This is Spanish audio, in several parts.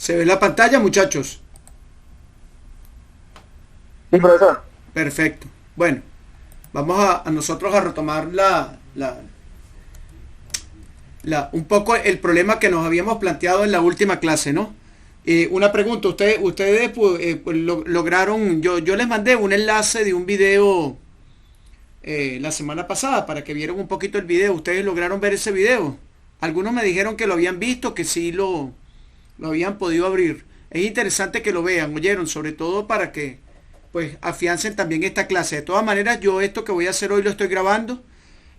¿Se ve la pantalla, muchachos? Sí, profesor. Perfecto. Bueno, vamos a nosotros a retomar un poco el problema que nos habíamos planteado en la última clase, ¿no? Una pregunta, ustedes pues, lograron, yo les mandé un enlace de un video la semana pasada para que vieran un poquito el video. ¿Ustedes lograron ver ese video? Algunos me dijeron que lo habían visto, que sí lo habían podido abrir. Es interesante que lo vean, oyeron, sobre todo para que pues afiancen también esta clase. De todas maneras, yo esto que voy a hacer hoy lo estoy grabando.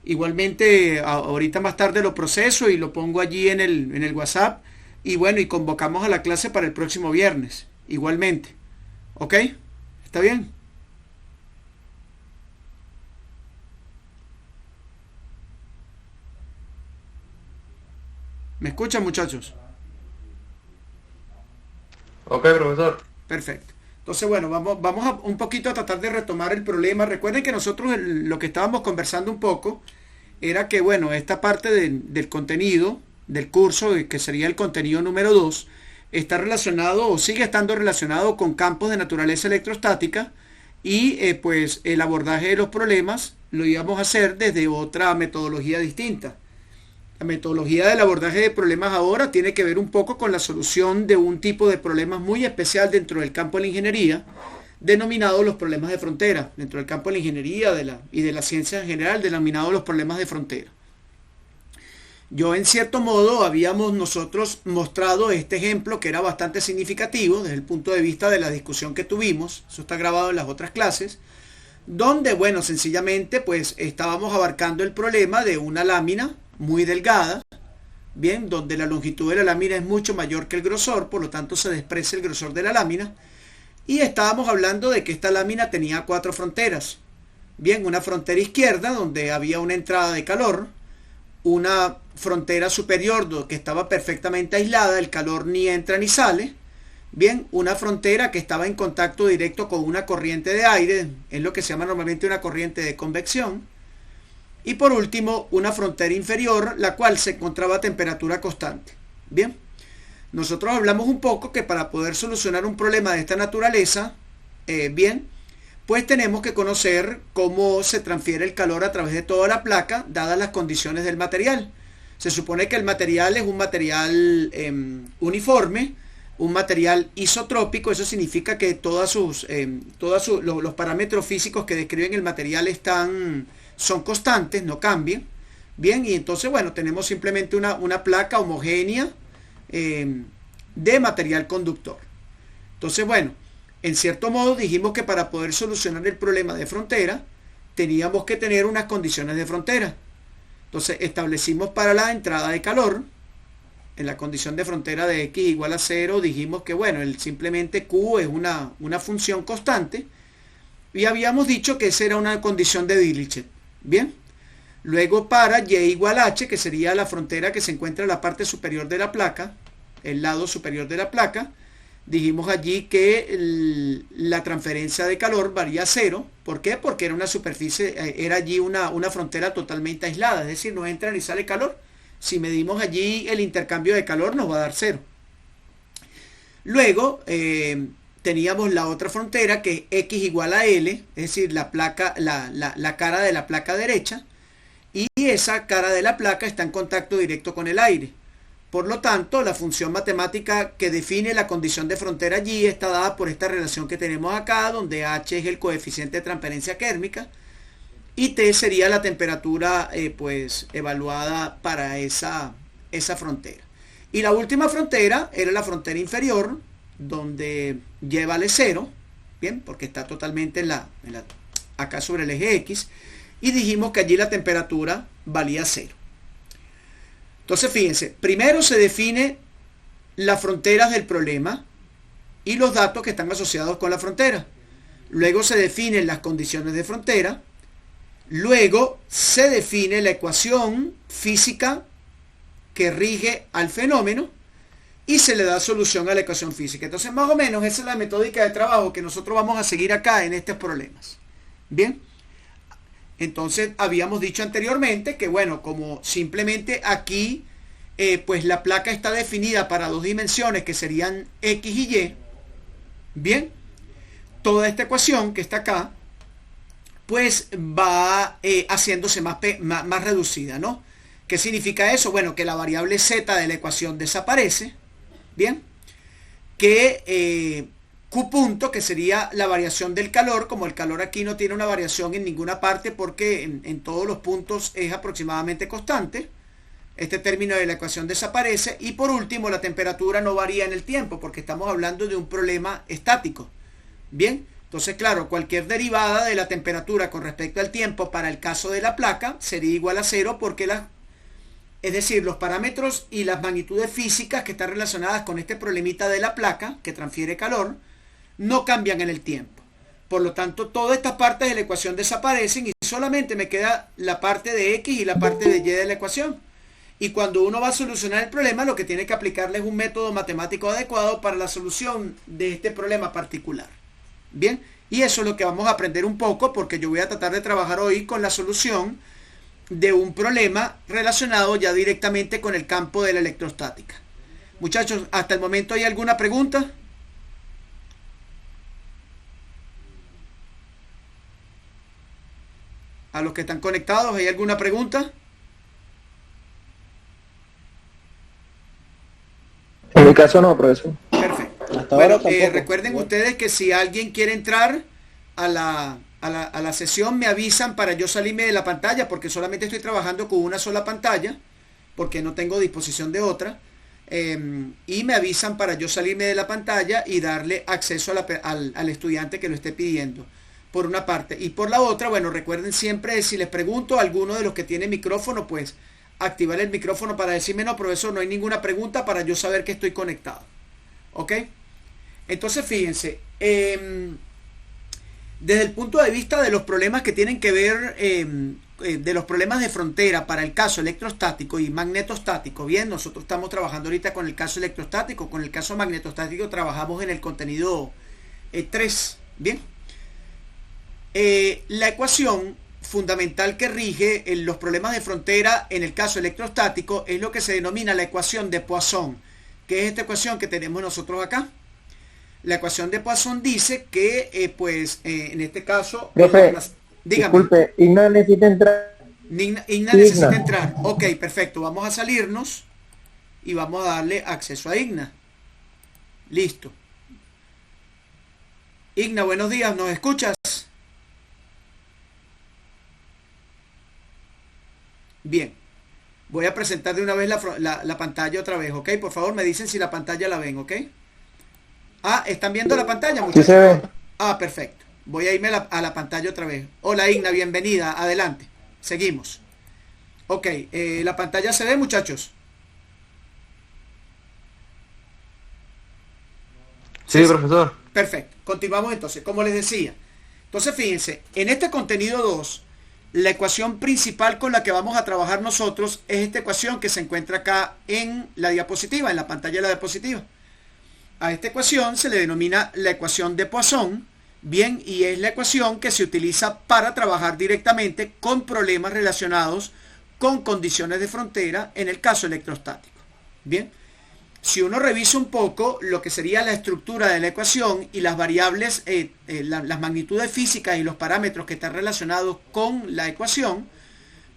Igualmente, ahorita más tarde lo proceso y lo pongo allí en el WhatsApp. Y bueno, y convocamos a la clase para el próximo viernes. Igualmente. ¿Ok? ¿Está bien? ¿Me escuchan, muchachos? Ok, profesor. Perfecto. Entonces, bueno, vamos a un poquito a tratar de retomar el problema. Recuerden que nosotros lo que estábamos conversando un poco era que, bueno, esta parte del contenido del curso, que sería el contenido número 2 está relacionado o sigue estando relacionado con campos de naturaleza electrostática y pues el abordaje de los problemas lo íbamos a hacer desde otra metodología distinta. La metodología del abordaje de problemas ahora tiene que ver un poco con la solución de un tipo de problemas muy especial dentro del campo de la ingeniería, denominados los problemas de frontera, dentro del campo de la ingeniería y de la ciencia en general, denominados los problemas de frontera. Yo en cierto modo habíamos nosotros mostrado este ejemplo que era bastante significativo desde el punto de vista de la discusión que tuvimos, eso está grabado en las otras clases, donde bueno, sencillamente pues estábamos abarcando el problema de una lámina muy delgada, bien, donde la longitud de la lámina es mucho mayor que el grosor, por lo tanto se desprecia el grosor de la lámina, y estábamos hablando de que esta lámina tenía 4 fronteras. Bien, una frontera izquierda donde había una entrada de calor, una frontera superior que estaba perfectamente aislada, el calor ni entra ni sale. Bien, una frontera que estaba en contacto directo con una corriente de aire, es lo que se llama normalmente una corriente de convección. Y por último, una frontera inferior, la cual se encontraba a temperatura constante. Bien, nosotros hablamos un poco que para poder solucionar un problema de esta naturaleza, bien, pues tenemos que conocer cómo se transfiere el calor a través de toda la placa, dadas las condiciones del material. Se supone que el material es un material uniforme, un material isotrópico, eso significa que los parámetros físicos que describen el material son constantes, no cambian. Bien, y entonces, bueno, tenemos simplemente una placa homogénea de material conductor. Entonces, bueno, en cierto modo dijimos que para poder solucionar el problema de frontera, teníamos que tener unas condiciones de frontera. Entonces, establecimos para la entrada de calor, en la condición de frontera de x igual a 0, dijimos que, bueno, simplemente Q es una función constante, y habíamos dicho que esa era una condición de Dirichlet. Bien, luego para y igual a h, que sería la frontera que se encuentra en la parte superior de la placa, el lado superior de la placa, dijimos allí que la transferencia de calor varía a 0. ¿Por qué? Porque era una superficie, era allí una frontera totalmente aislada, es decir, no entra ni sale calor. Si medimos allí el intercambio de calor nos va a dar 0. Luego teníamos la otra frontera que es x igual a L, es decir, la cara de la placa derecha, y esa cara de la placa está en contacto directo con el aire. Por lo tanto, la función matemática que define la condición de frontera allí está dada por esta relación que tenemos acá, donde h es el coeficiente de transferencia térmica y T sería la temperatura pues evaluada para esa frontera. Y la última frontera era la frontera inferior, donde y vale 0, bien, porque está totalmente acá sobre el eje X, y dijimos que allí la temperatura valía 0. Entonces fíjense, primero se define las fronteras del problema y los datos que están asociados con la frontera. Luego se definen las condiciones de frontera. Luego se define la ecuación física que rige al fenómeno y se le da solución a la ecuación física. Entonces más o menos esa es la metódica de trabajo que nosotros vamos a seguir acá en estos problemas. Bien. Entonces habíamos dicho anteriormente que bueno, como simplemente aquí pues la placa está definida para dos dimensiones que serían X y Y. Bien, toda esta ecuación que está acá, pues va haciéndose más reducida, ¿no? ¿Qué significa eso? Bueno, que la variable z de la ecuación desaparece. Bien, que Q punto, que sería la variación del calor, como el calor aquí no tiene una variación en ninguna parte porque en todos los puntos es aproximadamente constante, este término de la ecuación desaparece. Y por último, la temperatura no varía en el tiempo porque estamos hablando de un problema estático. Bien, entonces claro, cualquier derivada de la temperatura con respecto al tiempo para el caso de la placa sería igual a cero porque es decir, los parámetros y las magnitudes físicas que están relacionadas con este problemita de la placa que transfiere calor no cambian en el tiempo. Por lo tanto, todas estas partes de la ecuación desaparecen y solamente me queda la parte de X y la parte de Y de la ecuación. Y cuando uno va a solucionar el problema, lo que tiene que aplicarle es un método matemático adecuado para la solución de este problema particular. Bien, y eso es lo que vamos a aprender un poco, porque yo voy a tratar de trabajar hoy con la solución de un problema relacionado ya directamente con el campo de la electrostática. Muchachos, hasta el momento, ¿hay alguna pregunta? A los que están conectados, ¿hay alguna pregunta? En mi caso no, profesor. Perfecto. Bueno, recuerden ustedes que si alguien quiere entrar a la sesión, me avisan para yo salirme de la pantalla, porque solamente estoy trabajando con una sola pantalla, porque no tengo disposición de otra. Y me avisan para yo salirme de la pantalla y darle acceso al estudiante que lo esté pidiendo, por una parte. Y por la otra, bueno, recuerden siempre, si les pregunto a alguno de los que tiene micrófono, pues activar el micrófono para decirme: no, profesor, no hay ninguna pregunta, para yo saber que estoy conectado. ¿Ok? Entonces, fíjense, desde el punto de vista de los problemas que tienen que ver, de los problemas de frontera para el caso electrostático y magnetostático, bien, nosotros estamos trabajando ahorita con el caso electrostático. Con el caso magnetostático trabajamos en el contenido 3, bien. La ecuación fundamental que rige los problemas de frontera en el caso electrostático es lo que se denomina la ecuación de Poisson, que es esta ecuación que tenemos nosotros acá. La ecuación de Poisson dice que, en este caso... Profe, dígame. Disculpe, Igna necesita entrar. Igna necesita entrar. Ok, perfecto. Vamos a salirnos y vamos a darle acceso a Igna. Listo. Igna, buenos días. ¿Nos escuchas? Bien. Voy a presentar de una vez la pantalla otra vez, ¿ok? Por favor, me dicen si la pantalla la ven, ¿ok? Ah, ¿están viendo la pantalla, muchachos? Sí se ve. Ah, perfecto. Voy a irme a la pantalla otra vez. Hola, Igna, bienvenida. Adelante. Seguimos. Ok, ¿la pantalla se ve, muchachos? Sí, profesor. Perfecto. Continuamos entonces, como les decía. Entonces, fíjense, en este contenido 2, la ecuación principal con la que vamos a trabajar nosotros es esta ecuación que se encuentra acá en la diapositiva, en la pantalla de la diapositiva. A esta ecuación se le denomina la ecuación de Poisson, bien, y es la ecuación que se utiliza para trabajar directamente con problemas relacionados con condiciones de frontera en el caso electrostático. Bien, si uno revisa un poco lo que sería la estructura de la ecuación y las variables, las magnitudes físicas y los parámetros que están relacionados con la ecuación,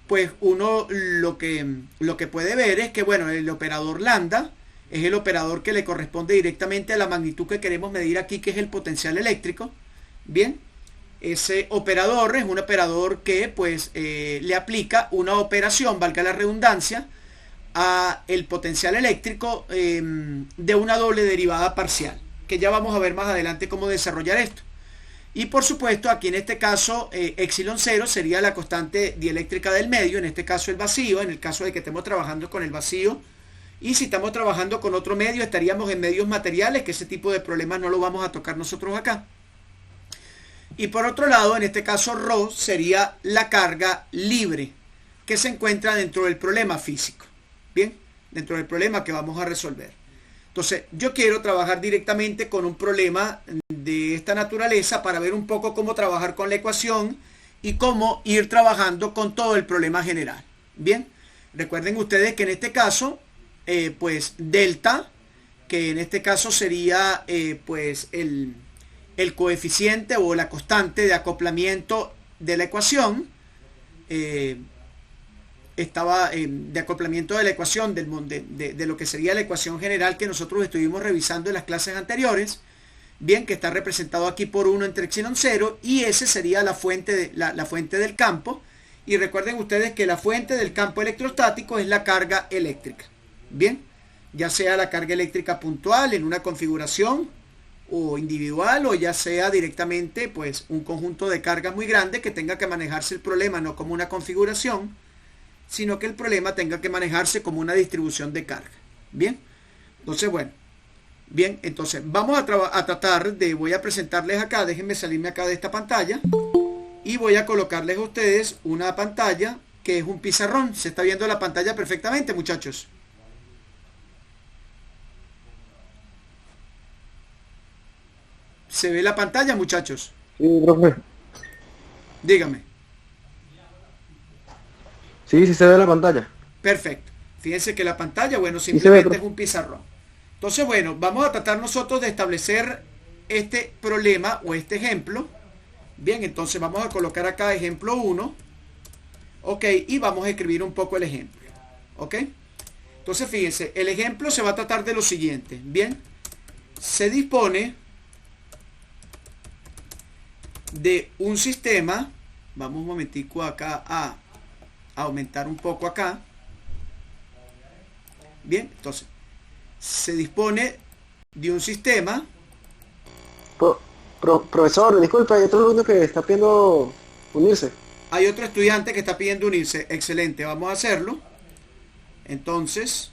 pues uno lo que puede ver es que, bueno, el operador lambda es el operador que le corresponde directamente a la magnitud que queremos medir aquí, que es el potencial eléctrico. Bien, ese operador es un operador que pues le aplica una operación, valga la redundancia, a el potencial eléctrico de una doble derivada parcial, que ya vamos a ver más adelante cómo desarrollar esto. Y por supuesto, aquí en este caso, epsilon 0 sería la constante dieléctrica del medio, en este caso el vacío, en el caso de que estemos trabajando con el vacío. Y si estamos trabajando con otro medio, estaríamos en medios materiales, que ese tipo de problemas no lo vamos a tocar nosotros acá. Y por otro lado, en este caso ρ sería la carga libre que se encuentra dentro del problema físico. Bien, dentro del problema que vamos a resolver. Entonces, yo quiero trabajar directamente con un problema de esta naturaleza para ver un poco cómo trabajar con la ecuación y cómo ir trabajando con todo el problema general. Bien, recuerden ustedes que en este caso pues delta, que en este caso sería pues el coeficiente o la constante de acoplamiento de la ecuación. De acoplamiento de la ecuación de lo que sería la ecuación general que nosotros estuvimos revisando en las clases anteriores, bien, que está representado aquí por 1 entre epsilon 0, y ese sería la fuente, la fuente del campo. Y recuerden ustedes que la fuente del campo electrostático es la carga eléctrica, bien, ya sea la carga eléctrica puntual en una configuración o individual, o ya sea directamente pues un conjunto de cargas muy grande que tenga que manejarse el problema no como una configuración, sino que el problema tenga que manejarse como una distribución de carga. Bien, entonces bueno, bien, entonces vamos a tratar de, voy a presentarles acá, déjenme salirme acá de esta pantalla y voy a colocarles a ustedes una pantalla que es un pizarrón. Se está viendo la pantalla perfectamente, muchachos. ¿Se ve la pantalla, muchachos? Sí, profe. Dígame. Sí, sí se ve la pantalla. Perfecto. Fíjense que la pantalla, bueno, Sí se ve, simplemente es profe. un pizarrón. Entonces, bueno, vamos a tratar nosotros de establecer este problema o este ejemplo. Bien, entonces vamos a colocar acá ejemplo 1. Ok, y vamos a escribir un poco el ejemplo. Ok. Entonces, fíjense, el ejemplo se va a tratar de lo siguiente. Bien, se dispone de un sistema. Vamos un momentico acá a aumentar un poco acá. Bien, entonces se dispone de un sistema. Profesor, disculpa, hay otro alumno que está pidiendo unirse. Hay otro estudiante que está pidiendo unirse. Excelente, vamos a hacerlo. Entonces,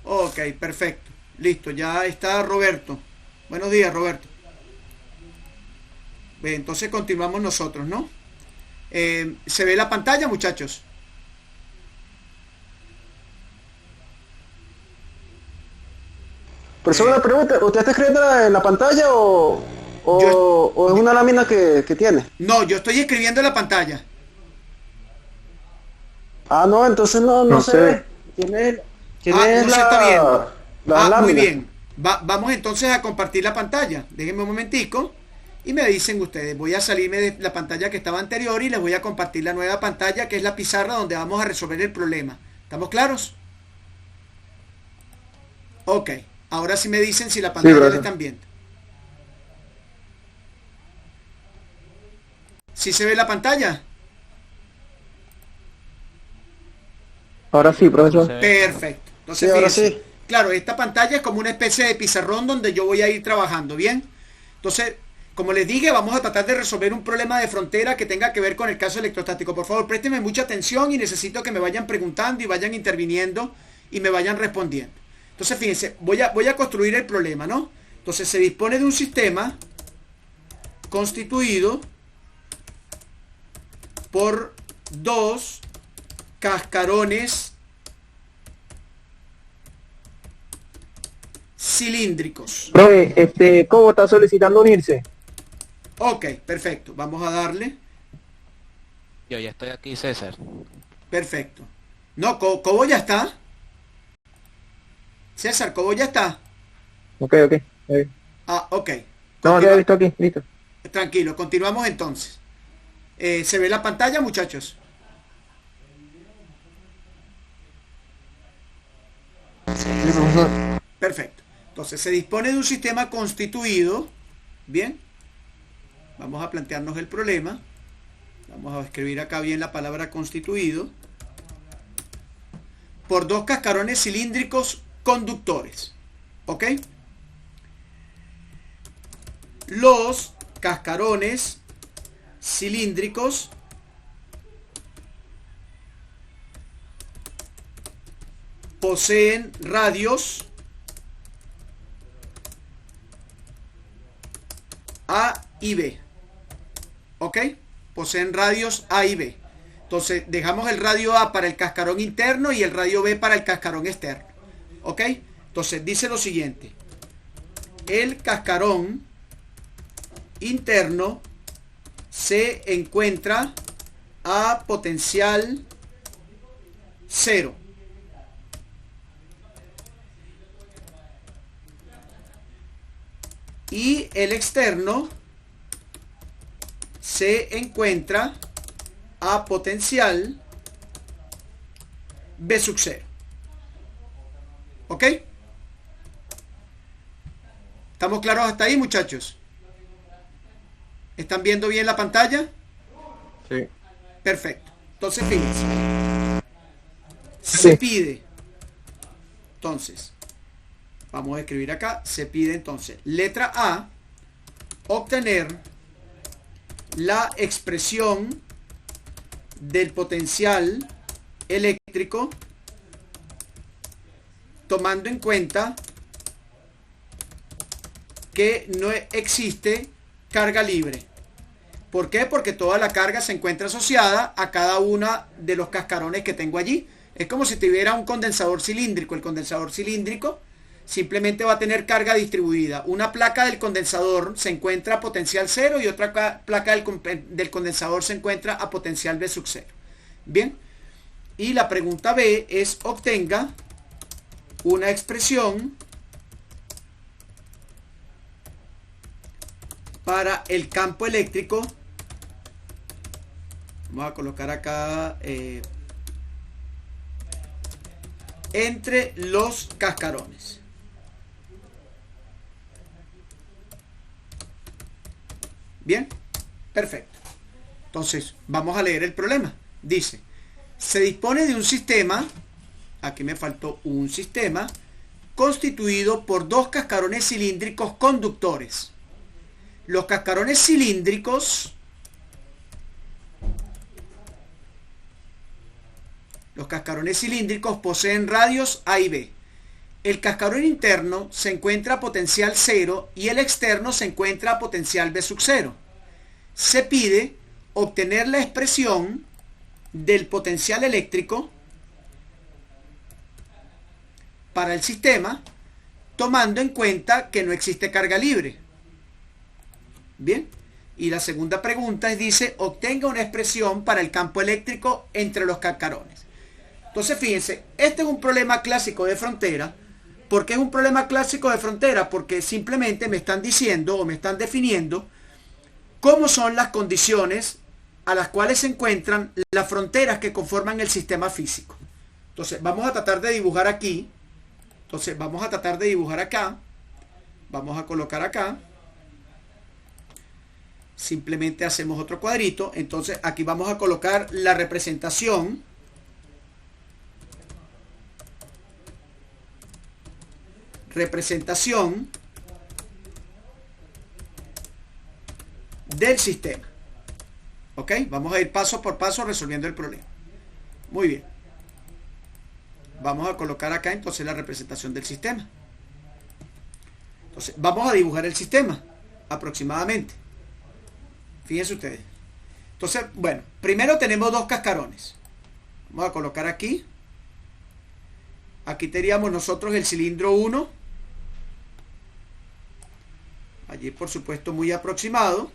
ok, perfecto. Listo, ya está Roberto. Buenos días, Roberto. Bien, entonces continuamos nosotros, ¿no? ¿Se ve la pantalla, muchachos? Profesor, una pregunta, ¿usted está escribiendo en la pantalla Yo, o es una lámina que tiene? no, yo estoy escribiendo en la pantalla. Ah, no, entonces no No se se ve. ve. ¿Quién es No se está viendo. la Muy lámina? bien. Vamos entonces a compartir la pantalla. Déjenme un momentico y me dicen ustedes. Voy a salirme de la pantalla que estaba anterior y les voy a compartir la nueva pantalla, que es la pizarra donde vamos a resolver el problema. ¿Estamos claros? Ok. Ahora sí me dicen si la pantalla la profesor. están viendo. ¿Sí se ve la pantalla? Ahora sí, profesor. Perfecto. Sí, Entonces, ahora fíjense. sí. Claro, esta pantalla es como una especie de pizarrón donde yo voy a ir trabajando, ¿bien? Entonces, como les dije, vamos a tratar de resolver un problema de frontera que tenga que ver con el caso electrostático. Por favor, préstenme mucha atención y necesito que me vayan preguntando y vayan interviniendo y me vayan respondiendo. Entonces, fíjense, voy a construir el problema, ¿no? Entonces, se dispone de un sistema constituido por dos cascarones cilíndricos. Profe, ¿cómo está solicitando unirse? Ok, perfecto. Vamos a darle. Yo ya estoy aquí, César. Perfecto. No, Cobo ya está. César, Cobo ya está. Ok, ok. Ah, ok. No, ya he visto aquí, listo. Tranquilo, continuamos entonces. ¿Se ve la pantalla, muchachos? Sí, profesor. Perfecto. Entonces, se dispone de un sistema constituido. Bien. Vamos a plantearnos el problema. Vamos a escribir acá bien la palabra constituido. Por dos cascarones cilíndricos conductores. ¿Ok? Los cascarones cilíndricos poseen radios A y B. ¿Ok? Poseen radios A y B. Entonces dejamos el radio A para el cascarón interno y el radio B para el cascarón externo. ¿Ok? Entonces dice lo siguiente. El cascarón interno se encuentra a potencial 0. y el externo se encuentra a potencial B sub 0. ¿Ok? ¿Estamos claros hasta ahí, muchachos? ¿Están viendo bien la pantalla? Sí. Perfecto. Entonces, fíjense. Sí. Se pide. Entonces, vamos a escribir acá. Se pide entonces, letra A, obtener la expresión del potencial eléctrico tomando en cuenta que no existe carga libre. ¿Por qué? Porque toda la carga se encuentra asociada a cada una de los cascarones que tengo allí. Es como si tuviera un condensador cilíndrico. El condensador cilíndrico simplemente va a tener carga distribuida. Una placa del condensador se encuentra a potencial 0 y otra placa del condensador se encuentra a potencial B sub 0. Bien. Y la pregunta B es obtenga una expresión para el campo eléctrico. Vamos a colocar acá entre los cascarones. Bien, perfecto. Entonces, vamos a leer el problema. Dice, se dispone de un sistema, aquí me faltó un sistema, constituido por dos cascarones cilíndricos conductores. Los cascarones cilíndricos poseen radios A y B. El cascarón interno se encuentra a potencial 0 y el externo se encuentra a potencial B sub 0. Se pide obtener la expresión del potencial eléctrico para el sistema tomando en cuenta que no existe carga libre. Bien. Y la segunda pregunta dice, obtenga una expresión para el campo eléctrico entre los cascarones. Entonces, fíjense, este es un problema clásico de frontera. ¿Por qué es un problema clásico de frontera? Porque simplemente me están diciendo o me están definiendo cómo son las condiciones a las cuales se encuentran las fronteras que conforman el sistema físico. Entonces, vamos a tratar de dibujar aquí. Entonces, vamos a tratar de dibujar acá. Vamos a colocar acá. Simplemente hacemos otro cuadrito. Entonces, aquí vamos a colocar la representación del sistema. ¿Ok? Vamos a ir paso por paso resolviendo el problema. Muy bien. Vamos a colocar acá entonces la representación del sistema. Entonces, vamos a dibujar el sistema aproximadamente. Fíjense ustedes. Entonces, bueno, primero tenemos dos cascarones. Vamos a colocar aquí. Aquí teníamos nosotros el cilindro 1. Allí, por supuesto, muy aproximado.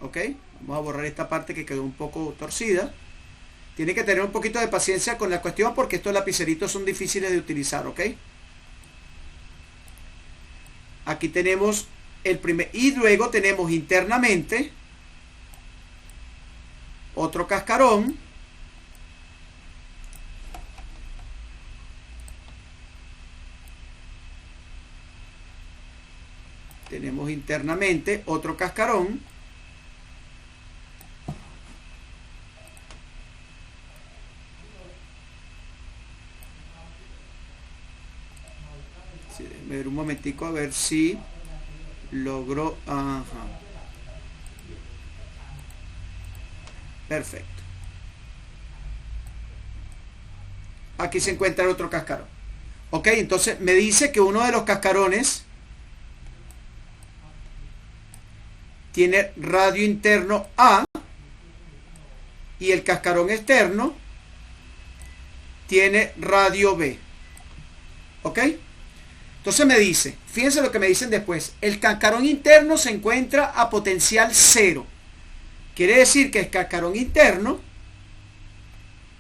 ¿Ok? Vamos a borrar esta parte que quedó un poco torcida. Tiene que tener un poquito de paciencia con la cuestión porque estos lapiceritos son difíciles de utilizar. ¿Ok? Aquí tenemos el primer... Y luego tenemos internamente otro cascarón. Tenemos internamente otro cascarón. Sí, déjame ver un momentico a ver si logro. Ajá. Perfecto. Aquí se encuentra el otro cascarón. Ok, entonces me dice que uno de los cascarones tiene radio interno A y el cascarón externo tiene radio B. ¿Ok? Entonces me dice, fíjense lo que me dicen después, el cascarón interno se encuentra a potencial 0. Quiere decir que el cascarón interno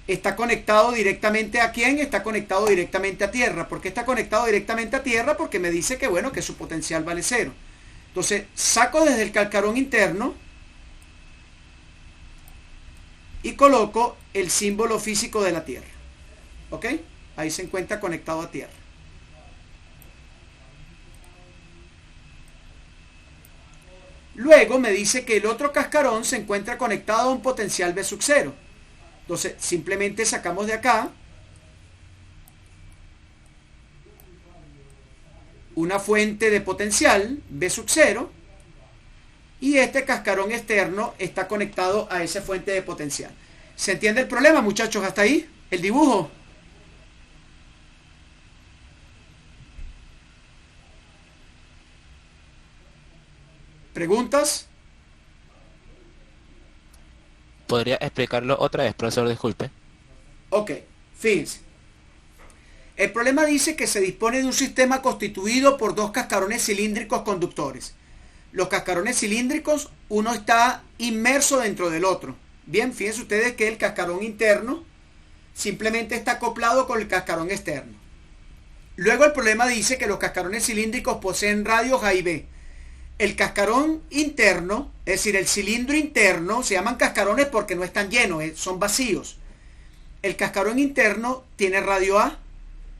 está conectado directamente a ¿quién? Está conectado directamente a tierra. ¿Por qué está conectado directamente a tierra? Porque me dice que bueno, que su potencial vale 0. Entonces saco desde el cascarón interno y coloco el símbolo físico de la Tierra. ¿Ok? Ahí se encuentra conectado a Tierra. Luego me dice que el otro cascarón se encuentra conectado a un potencial V sub 0. Entonces simplemente sacamos de acá una fuente de potencial V sub 0 y este cascarón externo está conectado a esa fuente de potencial. ¿Se entiende el problema, muchachos? Hasta ahí, el dibujo. ¿Preguntas? ¿Podría explicarlo otra vez, profesor? Disculpe. Ok, fíjense. El problema dice que se dispone de un sistema constituido por dos cascarones cilíndricos conductores. Los cascarones cilíndricos, uno está inmerso dentro del otro. Bien, fíjense ustedes que el cascarón interno simplemente está acoplado con el cascarón externo. Luego el problema dice que los cascarones cilíndricos poseen radios A y B. El cascarón interno, es decir, el cilindro interno, se llaman cascarones porque no están llenos, son vacíos. El cascarón interno tiene radio A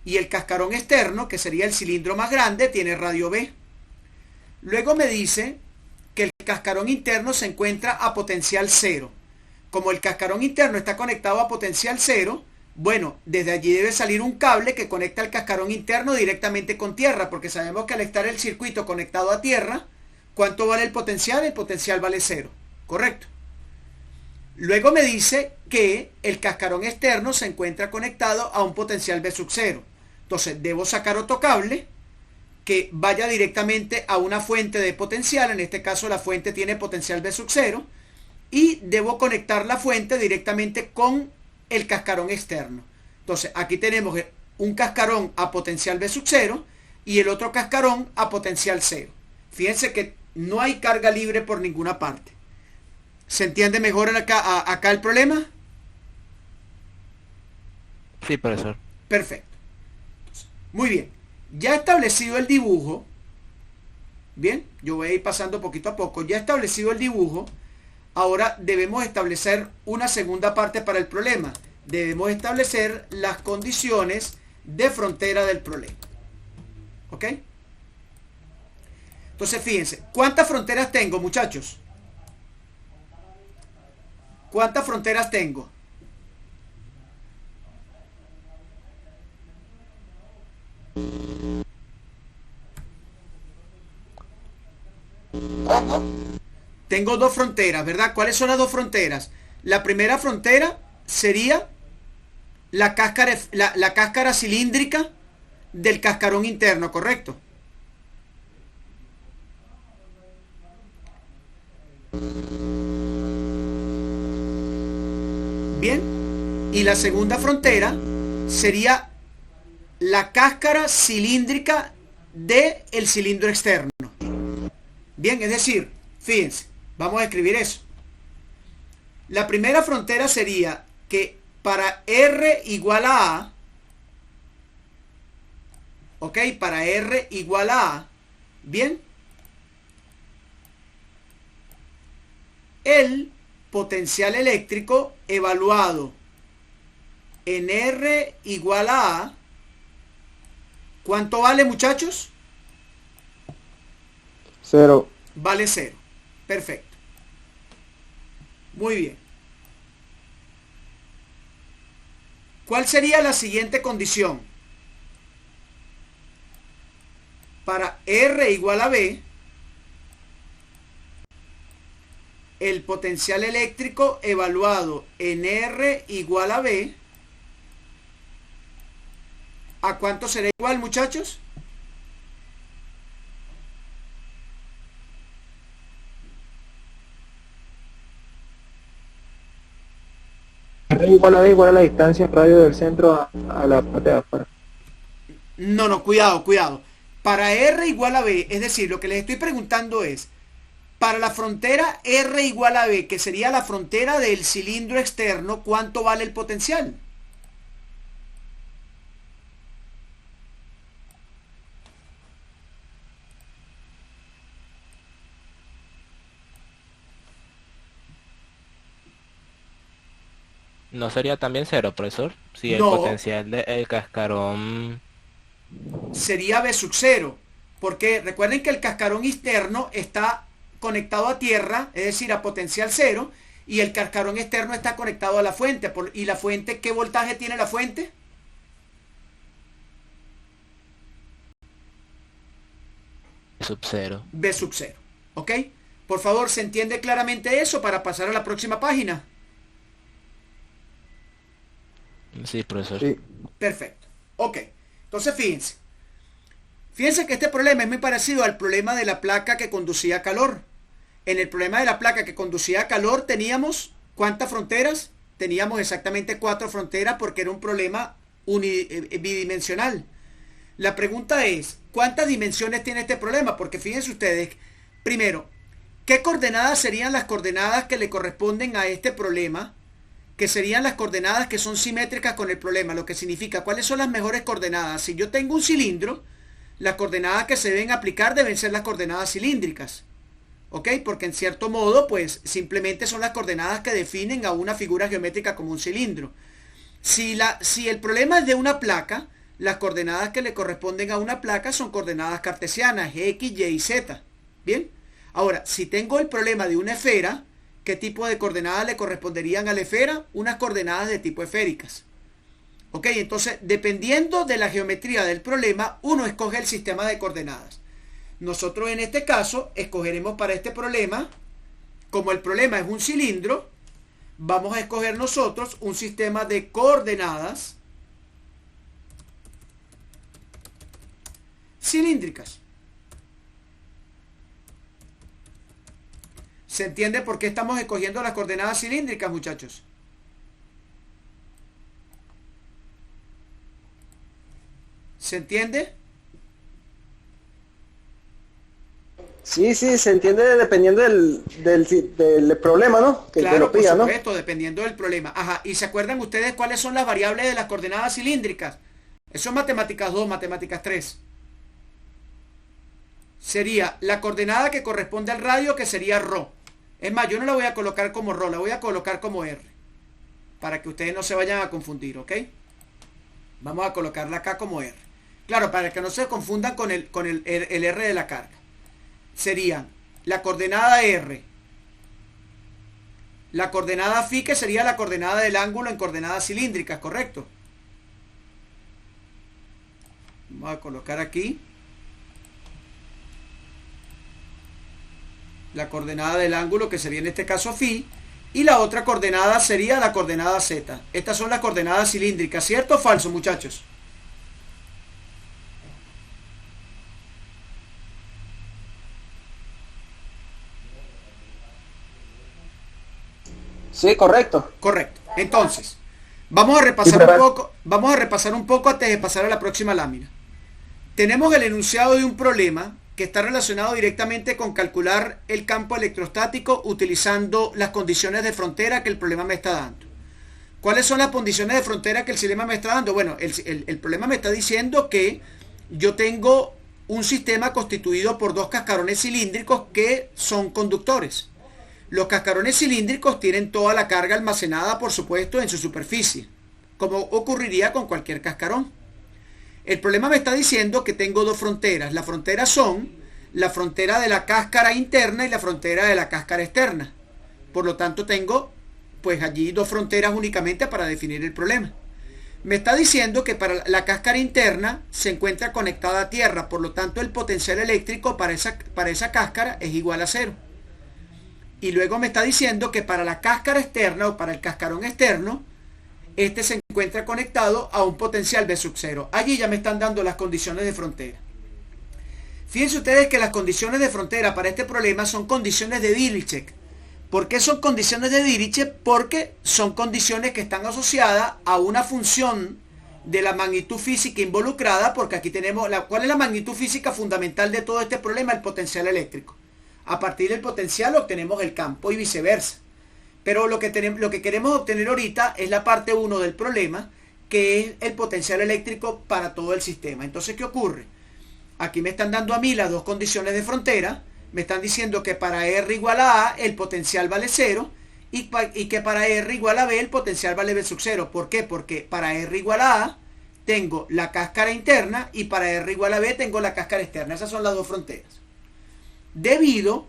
y el cascarón externo, que sería el cilindro más grande, tiene radio B. Luego me dice que el cascarón interno se encuentra a potencial cero. Como el cascarón interno está conectado a potencial cero, bueno, desde allí debe salir un cable que conecta el cascarón interno directamente con tierra, porque sabemos que al estar el circuito conectado a tierra, ¿cuánto vale el potencial? El potencial vale cero, ¿correcto? Luego me dice que el cascarón externo se encuentra conectado a un potencial V sub 0. Entonces debo sacar otro cable que vaya directamente a una fuente de potencial, en este caso la fuente tiene potencial V sub 0, y debo conectar la fuente directamente con el cascarón externo. Entonces aquí tenemos un cascarón a potencial V sub 0 y el otro cascarón a potencial 0. Fíjense que no hay carga libre por ninguna parte. ¿Se entiende mejor acá el problema? Sí, profesor. Perfecto. Muy bien. Ya establecido el dibujo, bien, yo voy a ir pasando poquito a poco. Ya establecido el dibujo, ahora debemos establecer una segunda parte para el problema. Debemos establecer las condiciones de frontera del problema. ¿Ok? Entonces, fíjense, ¿cuántas fronteras tengo, muchachos? ¿Cuántas fronteras tengo? Tengo dos fronteras, ¿verdad? ¿Cuáles son las dos fronteras? La primera frontera sería la cáscara cilíndrica del cascarón interno, ¿correcto? Bien. Y la segunda frontera sería la cáscara cilíndrica del cilindro externo. Bien, es decir, fíjense, vamos a escribir eso. La primera frontera sería que para R igual a A, ok, para R igual a A, bien, el potencial eléctrico evaluado en R igual a A, ¿cuánto vale, muchachos? 0. Vale 0. Perfecto. Muy bien. ¿Cuál sería la siguiente condición? Para R igual a B, el potencial eléctrico evaluado en R igual a B, ¿a cuánto será igual, muchachos? R igual a B igual a la distancia en radio del centro a la parte de afuera. No, cuidado, cuidado. Para R igual a B, es decir, lo que les estoy preguntando es, para la frontera R igual a B, que sería la frontera del cilindro externo, ¿cuánto vale el potencial? ¿No sería también cero, profesor? Si el No, potencial del cascarón... sería B sub cero, porque recuerden que el cascarón externo está conectado a tierra, es decir, a potencial cero, y el cascarón externo está conectado a la fuente. ¿Y la fuente, qué voltaje tiene la fuente? sub cero. B sub cero. ¿Ok? Por favor, ¿se entiende claramente eso para pasar a la próxima página? Sí, profesor. Sí. Perfecto. Ok. Entonces, fíjense. Fíjense que este problema es muy parecido al problema de la placa que conducía a calor. En el problema de la placa que conducía a calor teníamos, ¿cuántas fronteras? Teníamos exactamente 4 fronteras porque era un problema bidimensional. La pregunta es, ¿cuántas dimensiones tiene este problema? Porque fíjense ustedes, primero, ¿qué coordenadas serían las coordenadas que le corresponden a este problema? Que serían las coordenadas que son simétricas con el problema, lo que significa, ¿cuáles son las mejores coordenadas? Si yo tengo un cilindro, las coordenadas que se deben aplicar deben ser las coordenadas cilíndricas. ¿Ok? Porque en cierto modo, pues, simplemente son las coordenadas que definen a una figura geométrica como un cilindro. Si el problema es de una placa, las coordenadas que le corresponden a una placa son coordenadas cartesianas, X, Y y Z. ¿Bien? Ahora, si tengo el problema de una esfera, ¿qué tipo de coordenadas le corresponderían a la esfera? Unas coordenadas de tipo esféricas. ¿Ok? Entonces, dependiendo de la geometría del problema, uno escoge el sistema de coordenadas. Nosotros en este caso escogeremos para este problema, como el problema es un cilindro, vamos a escoger nosotros un sistema de coordenadas cilíndricas. ¿Se entiende por qué estamos escogiendo las coordenadas cilíndricas, muchachos? ¿Se entiende? Sí, sí, se entiende dependiendo del problema, ¿no? Que Claro, lo por pida, ¿no? supuesto, dependiendo del problema. Ajá, ¿y se acuerdan ustedes cuáles son las variables de las coordenadas cilíndricas? Eso es matemáticas 2, matemáticas 3. Sería la coordenada que corresponde al radio, que sería ρ. Es más, yo no la voy a colocar como ρ, la voy a colocar como r. Para que ustedes no se vayan a confundir, ¿ok? Vamos a colocarla acá como r. Claro, para que no se confundan con el r de la carga. Serían la coordenada r, la coordenada phi, que sería la coordenada del ángulo en coordenadas cilíndricas, ¿correcto? Vamos a colocar aquí la coordenada del ángulo, que sería en este caso phi, y la otra coordenada sería la coordenada z. Estas son las coordenadas cilíndricas, ¿cierto o falso, muchachos? Sí, correcto. Correcto. Entonces, vamos a repasar un poco antes de pasar a la próxima lámina. Tenemos el enunciado de un problema que está relacionado directamente con calcular el campo electrostático utilizando las condiciones de frontera que el problema me está dando. ¿Cuáles son las condiciones de frontera que el sistema me está dando? Bueno, el problema me está diciendo que yo tengo un sistema constituido por 2 cascarones cilíndricos que son conductores. Los cascarones cilíndricos tienen toda la carga almacenada, por supuesto, en su superficie, como ocurriría con cualquier cascarón. El problema me está diciendo que tengo 2 fronteras. Las fronteras son la frontera de la cáscara interna y la frontera de la cáscara externa. Por lo tanto, tengo pues allí 2 fronteras únicamente para definir el problema. Me está diciendo que para la cáscara interna se encuentra conectada a tierra, por lo tanto el potencial eléctrico para esa cáscara es igual a 0. Y luego me está diciendo que para la cáscara externa o para el cascarón externo, este se encuentra conectado a un potencial B sub 0. Allí ya me están dando las condiciones de frontera. Fíjense ustedes que las condiciones de frontera para este problema son condiciones de Dirichlet. ¿Por qué son condiciones de Dirichlet? Porque son condiciones que están asociadas a una función de la magnitud física involucrada, porque aquí tenemos, ¿cuál es la magnitud física fundamental de todo este problema? El potencial eléctrico. A partir del potencial obtenemos el campo y viceversa. Pero lo que queremos obtener ahorita es la parte 1 del problema, que es el potencial eléctrico para todo el sistema. Entonces, ¿qué ocurre? Aquí me están dando a mí las 2 condiciones de frontera. Me están diciendo que para R igual a A el potencial vale 0 y que para R igual a B el potencial vale B sub 0. ¿Por qué? Porque para R igual a A tengo la cáscara interna y para R igual a B tengo la cáscara externa. Esas son las dos fronteras. Debido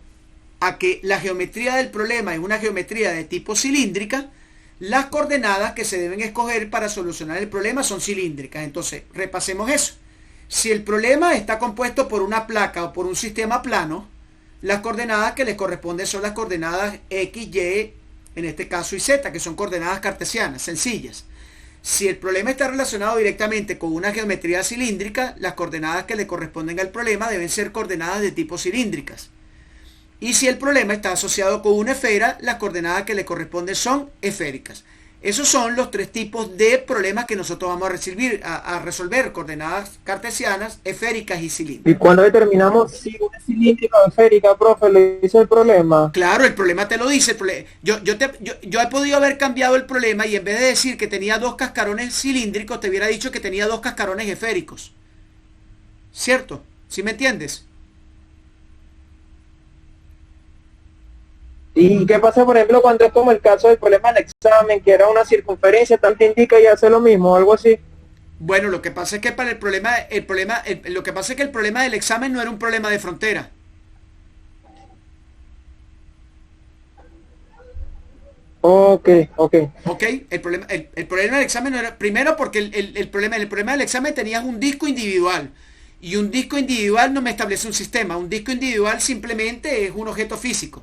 a que la geometría del problema es una geometría de tipo cilíndrica, las coordenadas que se deben escoger para solucionar el problema son cilíndricas. Entonces, repasemos eso. Si el problema está compuesto por una placa o por un sistema plano, las coordenadas que le corresponden son las coordenadas X, Y, en este caso y Z, que son coordenadas cartesianas, sencillas. Si el problema está relacionado directamente con una geometría cilíndrica, las coordenadas que le corresponden al problema deben ser coordenadas de tipo cilíndricas. Y si el problema está asociado con una esfera, las coordenadas que le corresponden son esféricas. Esos son los tres tipos de problemas que nosotros vamos a resolver, coordenadas cartesianas, esféricas y cilíndricas. Y cuando determinamos si una es cilíndrica o esférica, profe, le dice el problema. Claro, el problema te lo dice. Yo he podido haber cambiado el problema y en vez de decir que tenía dos cascarones cilíndricos, te hubiera dicho que tenía dos cascarones esféricos. ¿Cierto? ¿Sí me entiendes? ¿Y qué pasa, por ejemplo, cuando es como el caso del problema del examen, que era una circunferencia, tal te indica y hace lo mismo, algo así? Bueno, lo que pasa es que para lo que pasa es que el problema del examen no era un problema de frontera. Ok. Ok, el problema del examen no era, primero porque el problema del examen tenías un disco individual. Y un disco individual no me establece un sistema. Un disco individual simplemente es un objeto físico.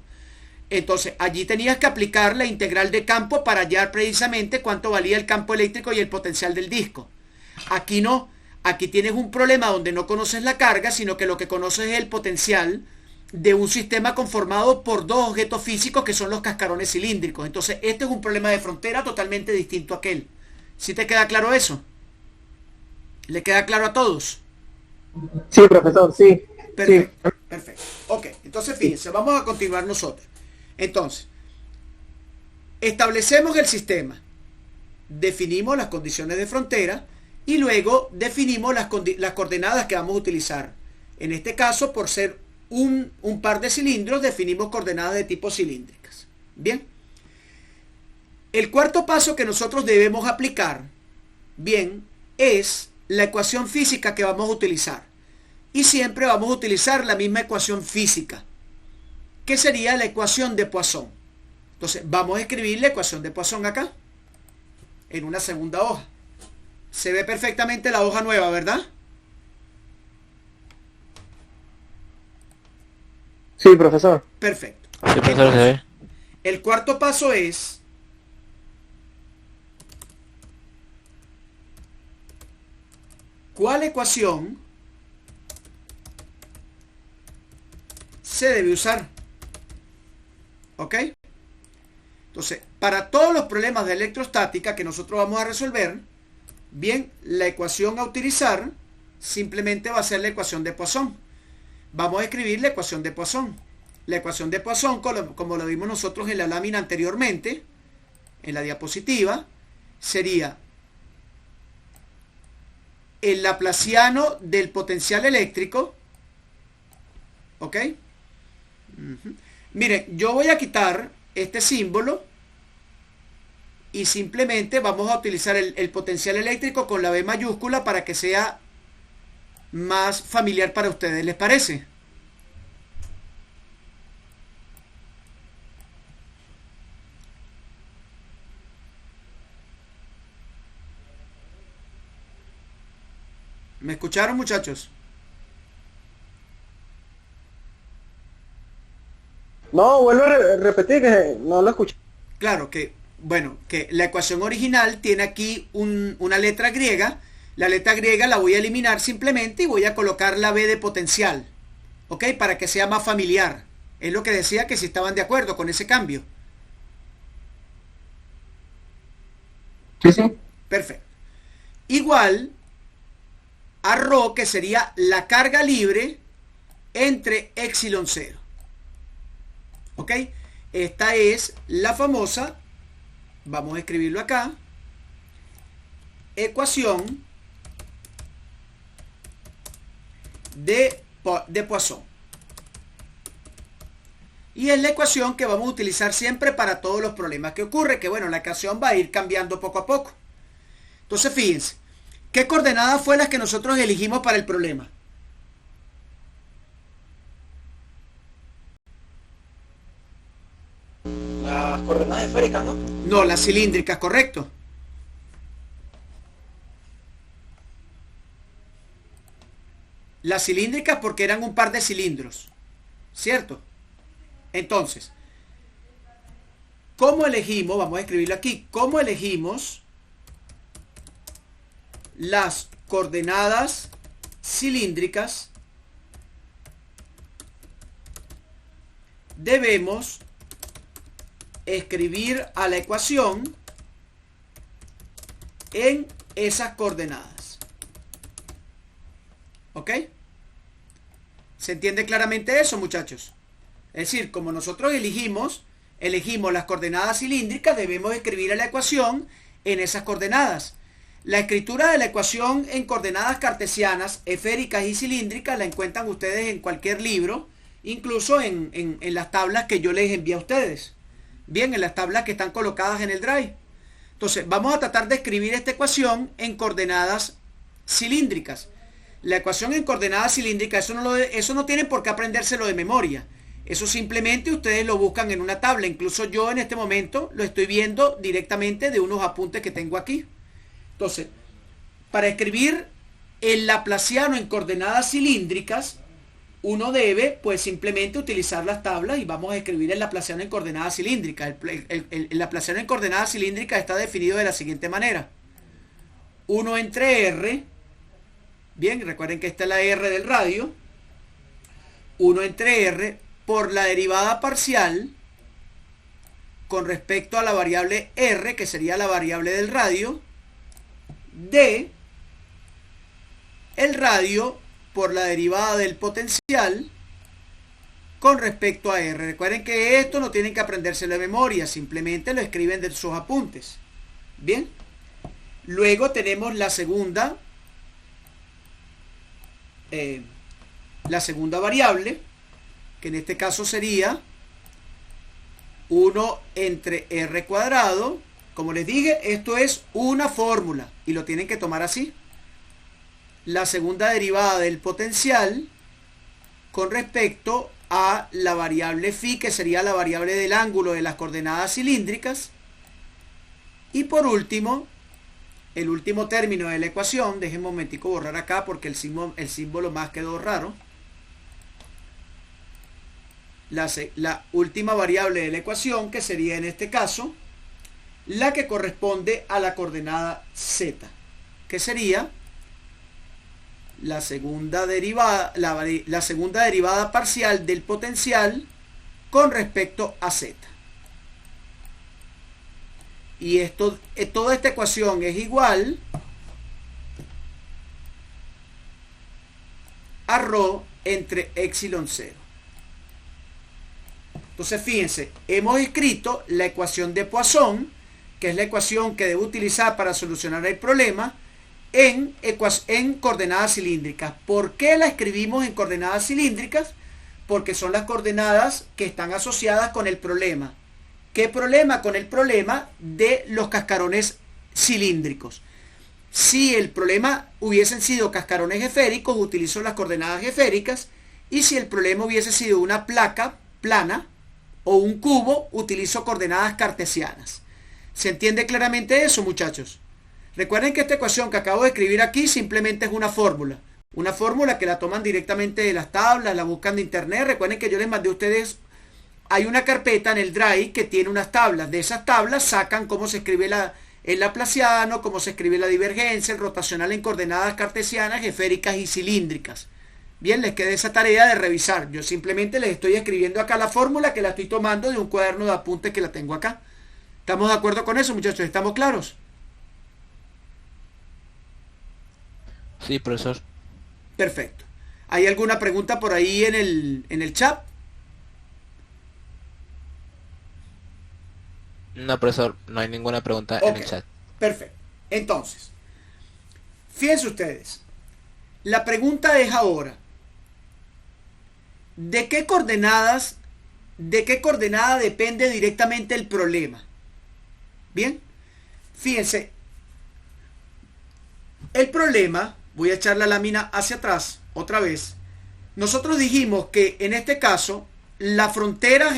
Entonces, allí tenías que aplicar la integral de campo para hallar precisamente cuánto valía el campo eléctrico y el potencial del disco. Aquí no. Aquí tienes un problema donde no conoces la carga, sino que lo que conoces es el potencial de un sistema conformado por dos objetos físicos que son los cascarones cilíndricos. Entonces, este es un problema de frontera totalmente distinto a aquel. ¿Sí te queda claro eso? ¿Le queda claro a todos? Sí, profesor, sí. Perfecto, Sí. perfecto. Ok, entonces fíjense, vamos a continuar nosotros. Entonces, establecemos el sistema, definimos las condiciones de frontera y luego definimos las coordenadas que vamos a utilizar. En este caso, por ser un par de cilindros, definimos coordenadas de tipo cilíndricas. Bien. El cuarto paso que nosotros debemos aplicar, bien, es la ecuación física que vamos a utilizar. Y siempre vamos a utilizar la misma ecuación física, que sería la ecuación de Poisson. Entonces, vamos a escribir la ecuación de Poisson acá, en una segunda hoja. Se ve perfectamente la hoja nueva, ¿verdad? Sí, profesor. Perfecto. Sí, profesor, se ve. El cuarto paso es ¿cuál ecuación se debe usar? ¿Ok? Entonces, para todos los problemas de electrostática que nosotros vamos a resolver, bien, la ecuación a utilizar simplemente va a ser la ecuación de Poisson. Vamos a escribir la ecuación de Poisson. La ecuación de Poisson, como lo vimos nosotros en la lámina anteriormente, en la diapositiva, sería el laplaciano del potencial eléctrico. ¿Ok? Miren, yo voy a quitar este símbolo y simplemente vamos a utilizar el potencial eléctrico con la B mayúscula para que sea más familiar para ustedes. ¿Les parece? ¿Me escucharon, muchachos? No, vuelvo a repetir que no lo escuché. Claro que, bueno, que la ecuación original tiene aquí una letra griega. La letra griega la voy a eliminar simplemente y voy a colocar la B de potencial. ¿Ok? Para que sea más familiar. Es lo que decía, que si estaban de acuerdo con ese cambio. Sí, sí. Perfecto. Igual a ρ, que sería la carga libre entre epsilon 0. ¿Ok? Esta es la famosa, vamos a escribirlo acá, ecuación de Poisson. Y es la ecuación que vamos a utilizar siempre para todos los problemas que ocurre, que bueno, la ecuación va a ir cambiando poco a poco. Entonces fíjense, ¿qué coordenada fue las que nosotros elegimos para el problema? Las coordenadas esféricas, ¿no? No, las cilíndricas, correcto. Las cilíndricas porque eran un par de cilindros, ¿cierto? Entonces, ¿cómo elegimos? Vamos a escribirlo aquí. ¿Cómo elegimos las coordenadas cilíndricas? Debemos escribir a la ecuación en esas coordenadas. ¿Ok? ¿Se entiende claramente eso, muchachos? Es decir, como nosotros elegimos las coordenadas cilíndricas, debemos escribir a la ecuación en esas coordenadas. La escritura de la ecuación en coordenadas cartesianas, esféricas y cilíndricas la encuentran ustedes en cualquier libro, incluso en las tablas que yo les envío a ustedes. Bien, en las tablas que están colocadas en el Drive. Entonces, vamos a tratar de escribir esta ecuación en coordenadas cilíndricas. La ecuación en coordenadas cilíndricas, eso no tienen por qué aprendérselo de memoria. Eso simplemente ustedes lo buscan en una tabla. Incluso yo en este momento lo estoy viendo directamente de unos apuntes que tengo aquí. Entonces, para escribir el laplaciano en coordenadas cilíndricas, uno debe pues simplemente utilizar las tablas y vamos a escribir el laplaciano en coordenadas cilíndricas. El laplaciano en coordenadas cilíndricas está definido de la siguiente manera. 1 entre r, bien, recuerden que esta es la r del radio, 1 entre r por la derivada parcial con respecto a la variable r, que sería la variable del radio, de el radio por la derivada del potencial con respecto a r. Recuerden que esto no tienen que aprendérselo de memoria, simplemente lo escriben de sus apuntes. Bien, luego tenemos la segunda variable, que en este caso sería 1 entre r cuadrado. Como les dije, esto es una fórmula y lo tienen que tomar así. La segunda derivada del potencial con respecto a la variable phi, que sería la variable del ángulo de las coordenadas cilíndricas. Y por último, el último término de la ecuación, déjenme un momentico borrar acá porque el símbolo más quedó raro. La última variable de la ecuación, que sería en este caso la que corresponde a la coordenada z, que sería la segunda derivada, la segunda derivada parcial del potencial con respecto a z. Y toda esta ecuación es igual a ρ entre epsilon 0. Entonces fíjense, hemos escrito la ecuación de Poisson, que es la ecuación que debo utilizar para solucionar el problema, en coordenadas cilíndricas. ¿Por qué la escribimos en coordenadas cilíndricas? Porque son las coordenadas que están asociadas con el problema. ¿Qué problema? Con el problema de los cascarones cilíndricos. Si el problema hubiesen sido cascarones esféricos, utilizo las coordenadas esféricas, y si el problema hubiese sido una placa plana o un cubo, utilizo coordenadas cartesianas. ¿Se entiende claramente eso, muchachos? Recuerden que esta ecuación que acabo de escribir aquí simplemente es una fórmula. Una fórmula que la toman directamente de las tablas, la buscan de internet. Recuerden que yo les mandé a ustedes, hay una carpeta en el Drive que tiene unas tablas. De esas tablas sacan cómo se escribe el laplaciano, cómo se escribe la divergencia, el rotacional en coordenadas cartesianas, esféricas y cilíndricas. Bien, les queda esa tarea de revisar. Yo simplemente les estoy escribiendo acá la fórmula, que la estoy tomando de un cuaderno de apuntes que la tengo acá. ¿Estamos de acuerdo con eso, muchachos? ¿Estamos claros? Sí, profesor. Perfecto. ¿Hay alguna pregunta por ahí en el chat? No, profesor, no hay ninguna pregunta Ok, en el chat. perfecto. Entonces, fíjense ustedes. La pregunta es ahora, ¿de qué coordenadas de qué coordenada depende directamente el problema. Bien, fíjense, el problema, voy a echar la lámina hacia atrás otra vez. Nosotros dijimos que en este caso las fronteras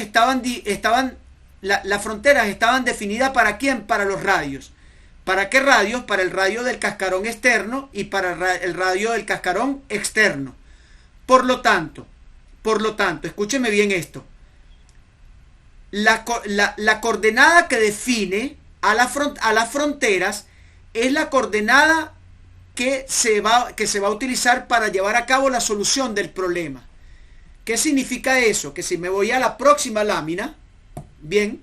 las fronteras estaban definidas ¿para quién? Para los radios. ¿Para qué radios? Para el radio del cascarón externo y para el radio del cascarón externo. Por lo tanto, escúcheme bien esto. La coordenada que define a las fronteras es la coordenada que se va a utilizar para llevar a cabo la solución del problema. ¿Qué significa eso? Que si me voy a la próxima lámina, bien,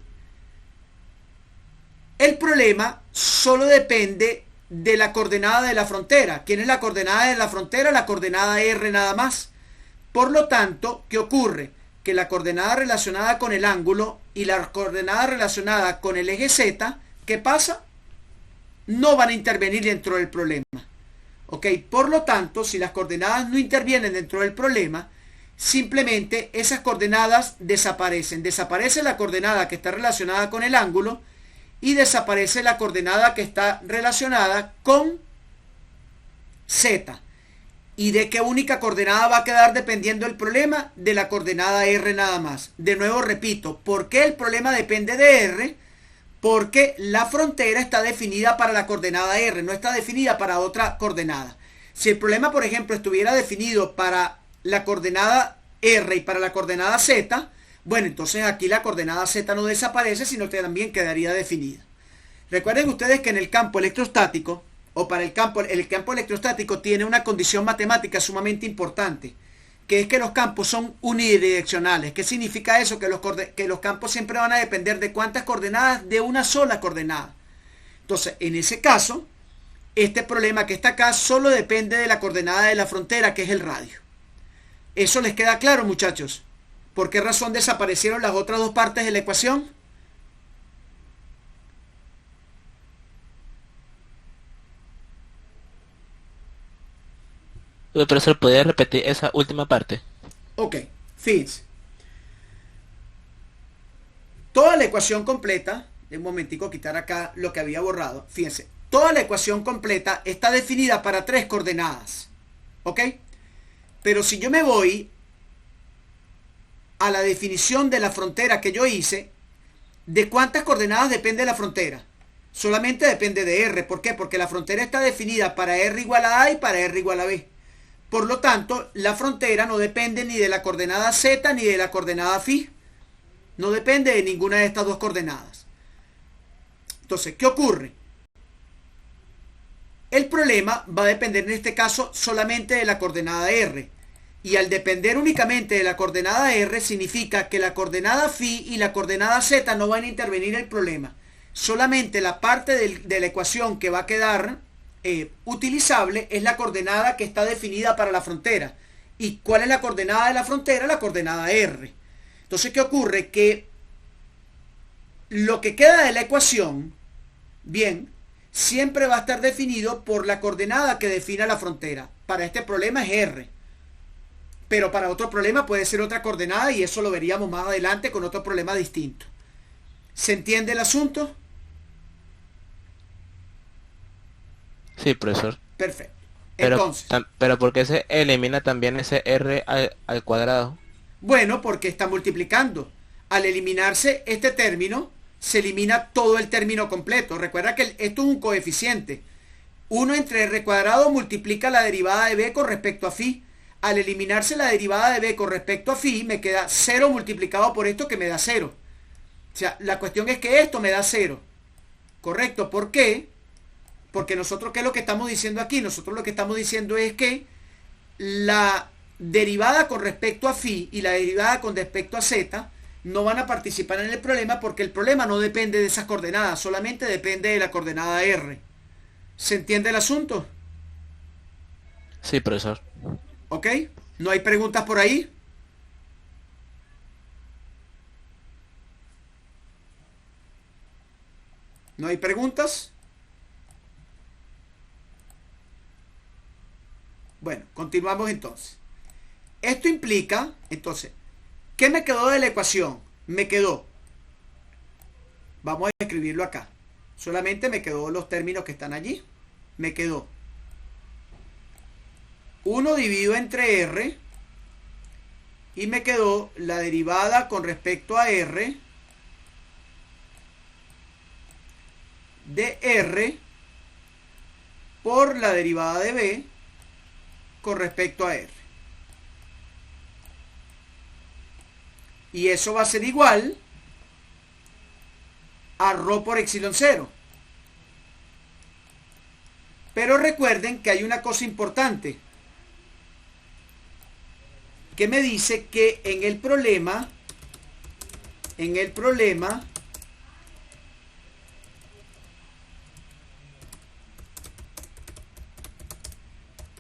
el problema solo depende de la coordenada de la frontera. ¿Quién es la coordenada de la frontera? La coordenada R nada más. Por lo tanto, ¿qué ocurre? Que la coordenada relacionada con el ángulo y la coordenada relacionada con el eje Z, ¿qué pasa? No van a intervenir dentro del problema. ¿Ok? Por lo tanto, si las coordenadas no intervienen dentro del problema, simplemente esas coordenadas desaparecen. Desaparece la coordenada que está relacionada con el ángulo y desaparece la coordenada que está relacionada con Z. ¿Y de qué única coordenada va a quedar dependiendo el problema? De la coordenada R nada más. De nuevo repito, ¿por qué el problema depende de R? Porque la frontera está definida para la coordenada R, no está definida para otra coordenada. Si el problema, por ejemplo, estuviera definido para la coordenada R y para la coordenada Z, bueno, entonces aquí la coordenada Z no desaparece, sino que también quedaría definida. Recuerden ustedes que en el campo electrostático, o para el campo electrostático tiene una condición matemática sumamente importante, que es que los campos son unidireccionales. ¿Qué significa eso? Que los campos siempre van a depender de cuántas coordenadas, de una sola coordenada. Entonces, en ese caso, este problema que está acá solo depende de la coordenada de la frontera, que es el radio. ¿Eso les queda claro, muchachos? ¿Por qué razón desaparecieron las otras dos partes de la ecuación? Profesor, ¿podría repetir esa última parte? Ok, fíjense. Toda la ecuación completa, un momentico, quitar acá lo que había borrado. Fíjense, toda la ecuación completa está definida para 3 coordenadas. ¿Ok? Pero si yo me voy a la definición de la frontera que yo hice, ¿de cuántas coordenadas depende la frontera? Solamente depende de R. ¿Por qué? Porque la frontera está definida para R igual a A y para R igual a B. Por lo tanto, la frontera no depende ni de la coordenada Z ni de la coordenada phi. No depende de ninguna de estas dos coordenadas. Entonces, ¿qué ocurre? El problema va a depender en este caso solamente de la coordenada R. Y al depender únicamente de la coordenada R, significa que la coordenada phi y la coordenada Z no van a intervenir en el problema. Solamente la parte de la ecuación que va a quedar utilizable es la coordenada que está definida para la frontera. ¿Y cuál es la coordenada de la frontera? La coordenada R. Entonces, ¿qué ocurre? Que lo que queda de la ecuación, bien, siempre va a estar definido por la coordenada que defina la frontera. Para este problema es R. Pero para otro problema puede ser otra coordenada y eso lo veríamos más adelante con otro problema distinto. ¿Se entiende el asunto? Sí, profesor. Perfecto. Pero, Entonces, pero ¿por qué se elimina también ese R al cuadrado? bueno, porque está multiplicando. Al eliminarse este término, se elimina todo el término completo. Recuerda que esto es un coeficiente. 1 entre R cuadrado multiplica la derivada de B con respecto a phi. Al eliminarse la derivada de B con respecto a phi, me queda 0 multiplicado por esto que me da 0. O sea, la cuestión es que esto me da 0. ¿Correcto? ¿Por qué? Porque nosotros, ¿qué es lo que estamos diciendo aquí? Nosotros lo que estamos diciendo es que la derivada con respecto a phi y la derivada con respecto a z no van a participar en el problema porque el problema no depende de esas coordenadas, solamente depende de la coordenada R. ¿Se entiende el asunto? Sí, profesor. ¿Ok? ¿No hay preguntas por ahí? ¿No hay preguntas? Bueno, continuamos entonces. Esto implica, entonces, ¿qué me quedó de la ecuación? me quedó, vamos a escribirlo acá, solamente me quedó los términos que están allí, me quedó 1 dividido entre R, y me quedó la derivada con respecto a R de R por la derivada de B con respecto a R. Y eso va a ser igual a ρ por epsilon 0. Pero recuerden que hay una cosa importante que me dice que en el problema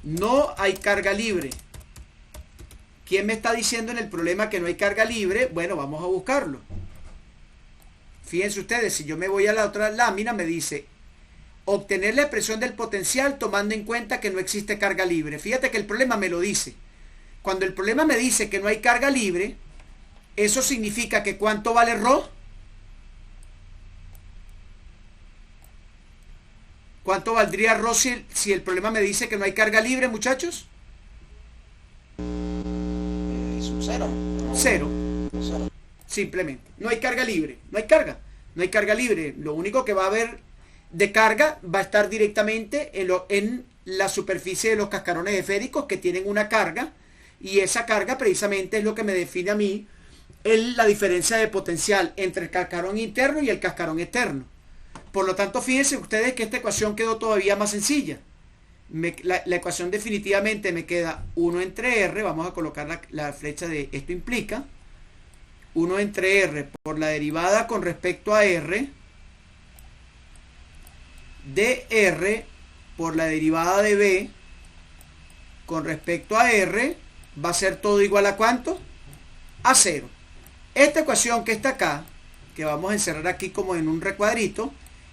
no hay carga libre. ¿Quién me está diciendo en el problema que no hay carga libre? Bueno, vamos a buscarlo. Fíjense ustedes, si yo me voy a la otra lámina, me dice obtener la expresión del potencial tomando en cuenta que no existe carga libre. Fíjate que el problema me lo dice. Cuando el problema me dice que no hay carga libre, eso significa que ¿cuánto vale ρ? ¿Cuánto valdría ρ si el problema me dice que no hay carga libre, muchachos? Es un cero. Cero. Cero. Simplemente. No hay carga libre. No hay carga. No hay carga libre. Lo único que va a haber de carga va a estar directamente en la superficie de los cascarones esféricos que tienen una carga. Y esa carga precisamente es lo que me define a mí la diferencia de potencial entre el cascarón interno y el cascarón externo. Por lo tanto, fíjense ustedes que esta ecuación quedó todavía más sencilla. La ecuación definitivamente me queda 1 entre R, vamos a colocar la flecha de esto implica, 1 entre R por la derivada con respecto a R, de R por la derivada de B con respecto a R, va a ser todo igual a ¿cuánto? A 0. Esta ecuación que está acá, que vamos a encerrar aquí como en un recuadrito,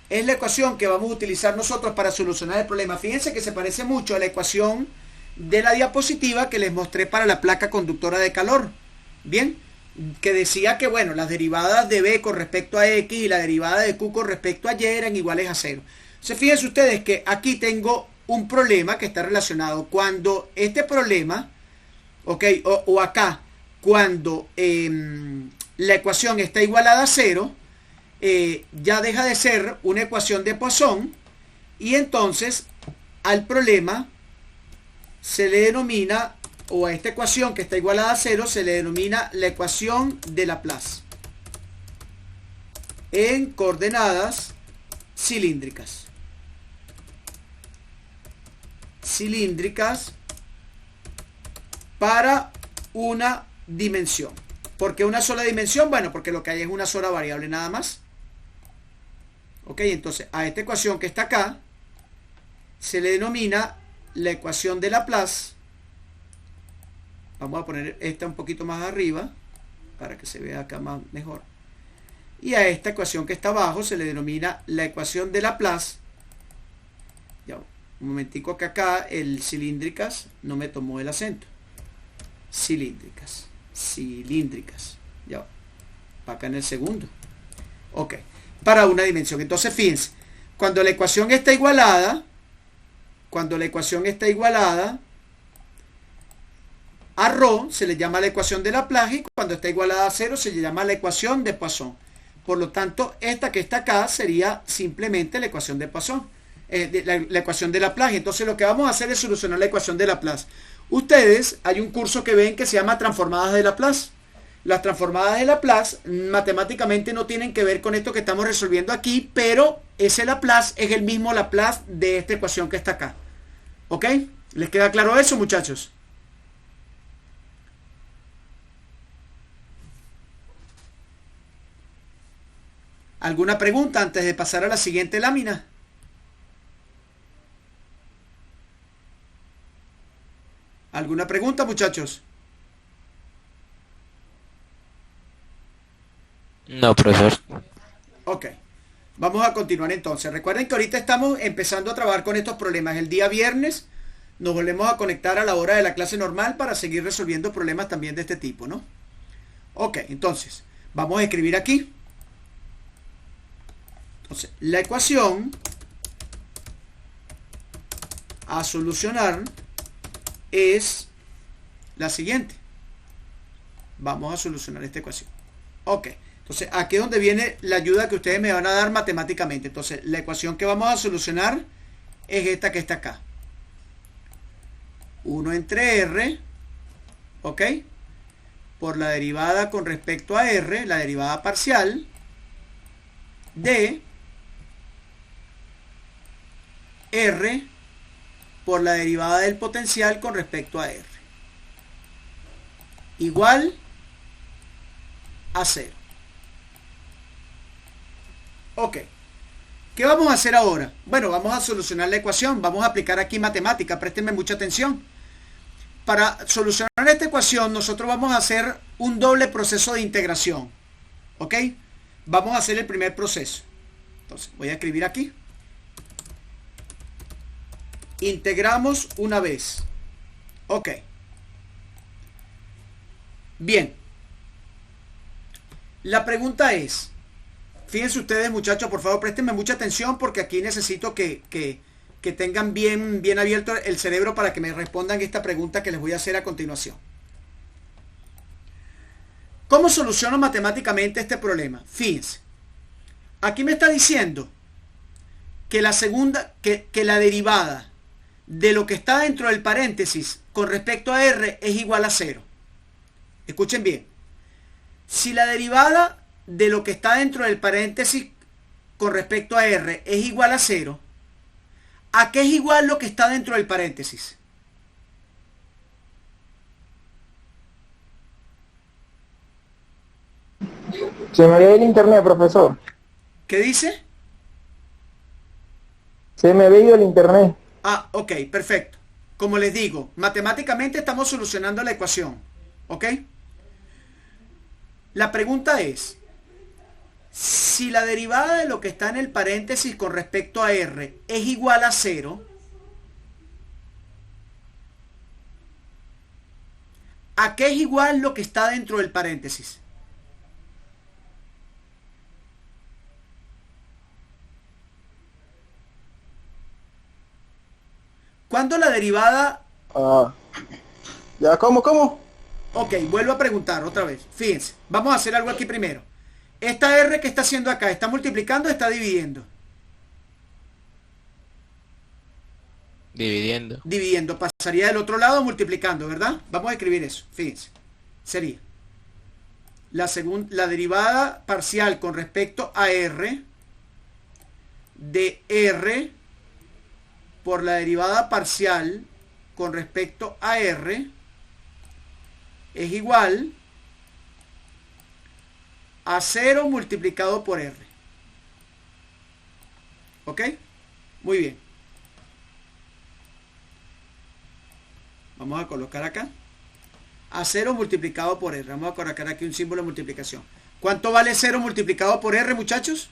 es la ecuación que vamos a utilizar nosotros para solucionar el problema. Fíjense que se parece mucho a la ecuación de la diapositiva que les mostré para la placa conductora de calor. Bien, que decía que, bueno, las derivadas de B con respecto a X y la derivada de Q con respecto a Y eran iguales a 0. Entonces, fíjense ustedes que aquí tengo un problema que está relacionado. Cuando este problema, ok, o acá, cuando la ecuación está igualada a 0, ya deja de ser una ecuación de Poisson y entonces al problema se le denomina, o a esta ecuación que está igualada a 0 se le denomina la ecuación de Laplace en coordenadas cilíndricas. Cilíndricas para una dimensión. ¿Por qué una sola dimensión? Bueno, porque lo que hay es una sola variable nada más. Ok, entonces a esta ecuación que está acá se le denomina la ecuación de Laplace. Vamos a poner esta un poquito más arriba para que se vea acá más mejor. Y a esta ecuación que está abajo se le denomina la ecuación de Laplace. Ya, un momentico que acá el cilíndricas no me tomó el acento. Cilíndricas. Ya, para acá en el segundo. Ok, para una dimensión. Entonces fíjense, cuando la ecuación está igualada a ρ se le llama la ecuación de Laplace, y cuando está igualada a 0 se le llama la ecuación de Poisson. Por lo tanto, esta que está acá sería simplemente la ecuación de Poisson, la ecuación de Laplace. Entonces lo que vamos a hacer es solucionar la ecuación de Laplace. Ustedes, hay un curso que ven que se llama transformadas de Laplace. Las transformadas de Laplace matemáticamente no tienen que ver con esto que estamos resolviendo aquí, pero ese Laplace es el mismo Laplace de esta ecuación que está acá. ¿Ok? ¿Les queda claro eso, muchachos? ¿Alguna pregunta antes de pasar a la siguiente lámina? ¿Alguna pregunta, muchachos? No, profesor. Ok. Vamos a continuar entonces. Recuerden que ahorita estamos empezando a trabajar con estos problemas. El día viernes nos volvemos a conectar a la hora de la clase normal para seguir resolviendo problemas también de este tipo, ¿no? Ok, entonces, Vamos a escribir aquí. Entonces, la ecuación a solucionar es la siguiente. Vamos a solucionar esta ecuación. Ok. Entonces, aquí es donde viene la ayuda que ustedes me van a dar matemáticamente. Entonces, la ecuación que vamos a solucionar es esta que está acá. 1 entre R, ¿ok? Por la derivada con respecto a R, la derivada parcial, de R por la derivada del potencial con respecto a R. Igual a 0. Ok. ¿Qué vamos a hacer ahora? Bueno, vamos a solucionar la ecuación. Vamos a aplicar aquí matemática. Préstenme mucha atención. Para solucionar esta ecuación, nosotros vamos a hacer un doble proceso de integración. ¿Ok? Vamos a hacer el primer proceso. Entonces, voy a escribir aquí. Integramos una vez. Ok. Bien. La pregunta es, fíjense ustedes, muchachos, por favor, préstenme mucha atención porque aquí necesito que tengan bien abierto el cerebro para que me respondan esta pregunta que les voy a hacer a continuación. ¿Cómo soluciono matemáticamente este problema? Fíjense. Aquí me está diciendo que la derivada de lo que está dentro del paréntesis con respecto a R es igual a 0. Escuchen bien. Si la derivada de lo que está dentro del paréntesis con respecto a R es igual a 0, ¿a qué es igual lo que está dentro del paréntesis? Se me había ido el internet, profesor. ¿Qué dice? Se me había ido el internet. Ah, ok, perfecto. Como les digo, matemáticamente estamos solucionando la ecuación. ¿Ok? La pregunta es, si la derivada de lo que está en el paréntesis con respecto a R es igual a 0, ¿a qué es igual lo que está dentro del paréntesis? ¿Cuándo la derivada... ¿Ya cómo? Ok, vuelvo a preguntar otra vez. Fíjense, vamos a hacer algo aquí primero. Esta R que está haciendo acá, ¿está multiplicando o está dividiendo? Dividiendo. Dividiendo. Pasaría del otro lado multiplicando, ¿verdad? Vamos a escribir eso. Fíjense. Sería la derivada parcial con respecto a R de R por la derivada parcial con respecto a R es igual a 0 multiplicado por R. ¿Ok? Muy bien. Vamos a colocar acá. A 0 multiplicado por R. Vamos a colocar aquí un símbolo de multiplicación. ¿Cuánto vale 0 multiplicado por R, muchachos?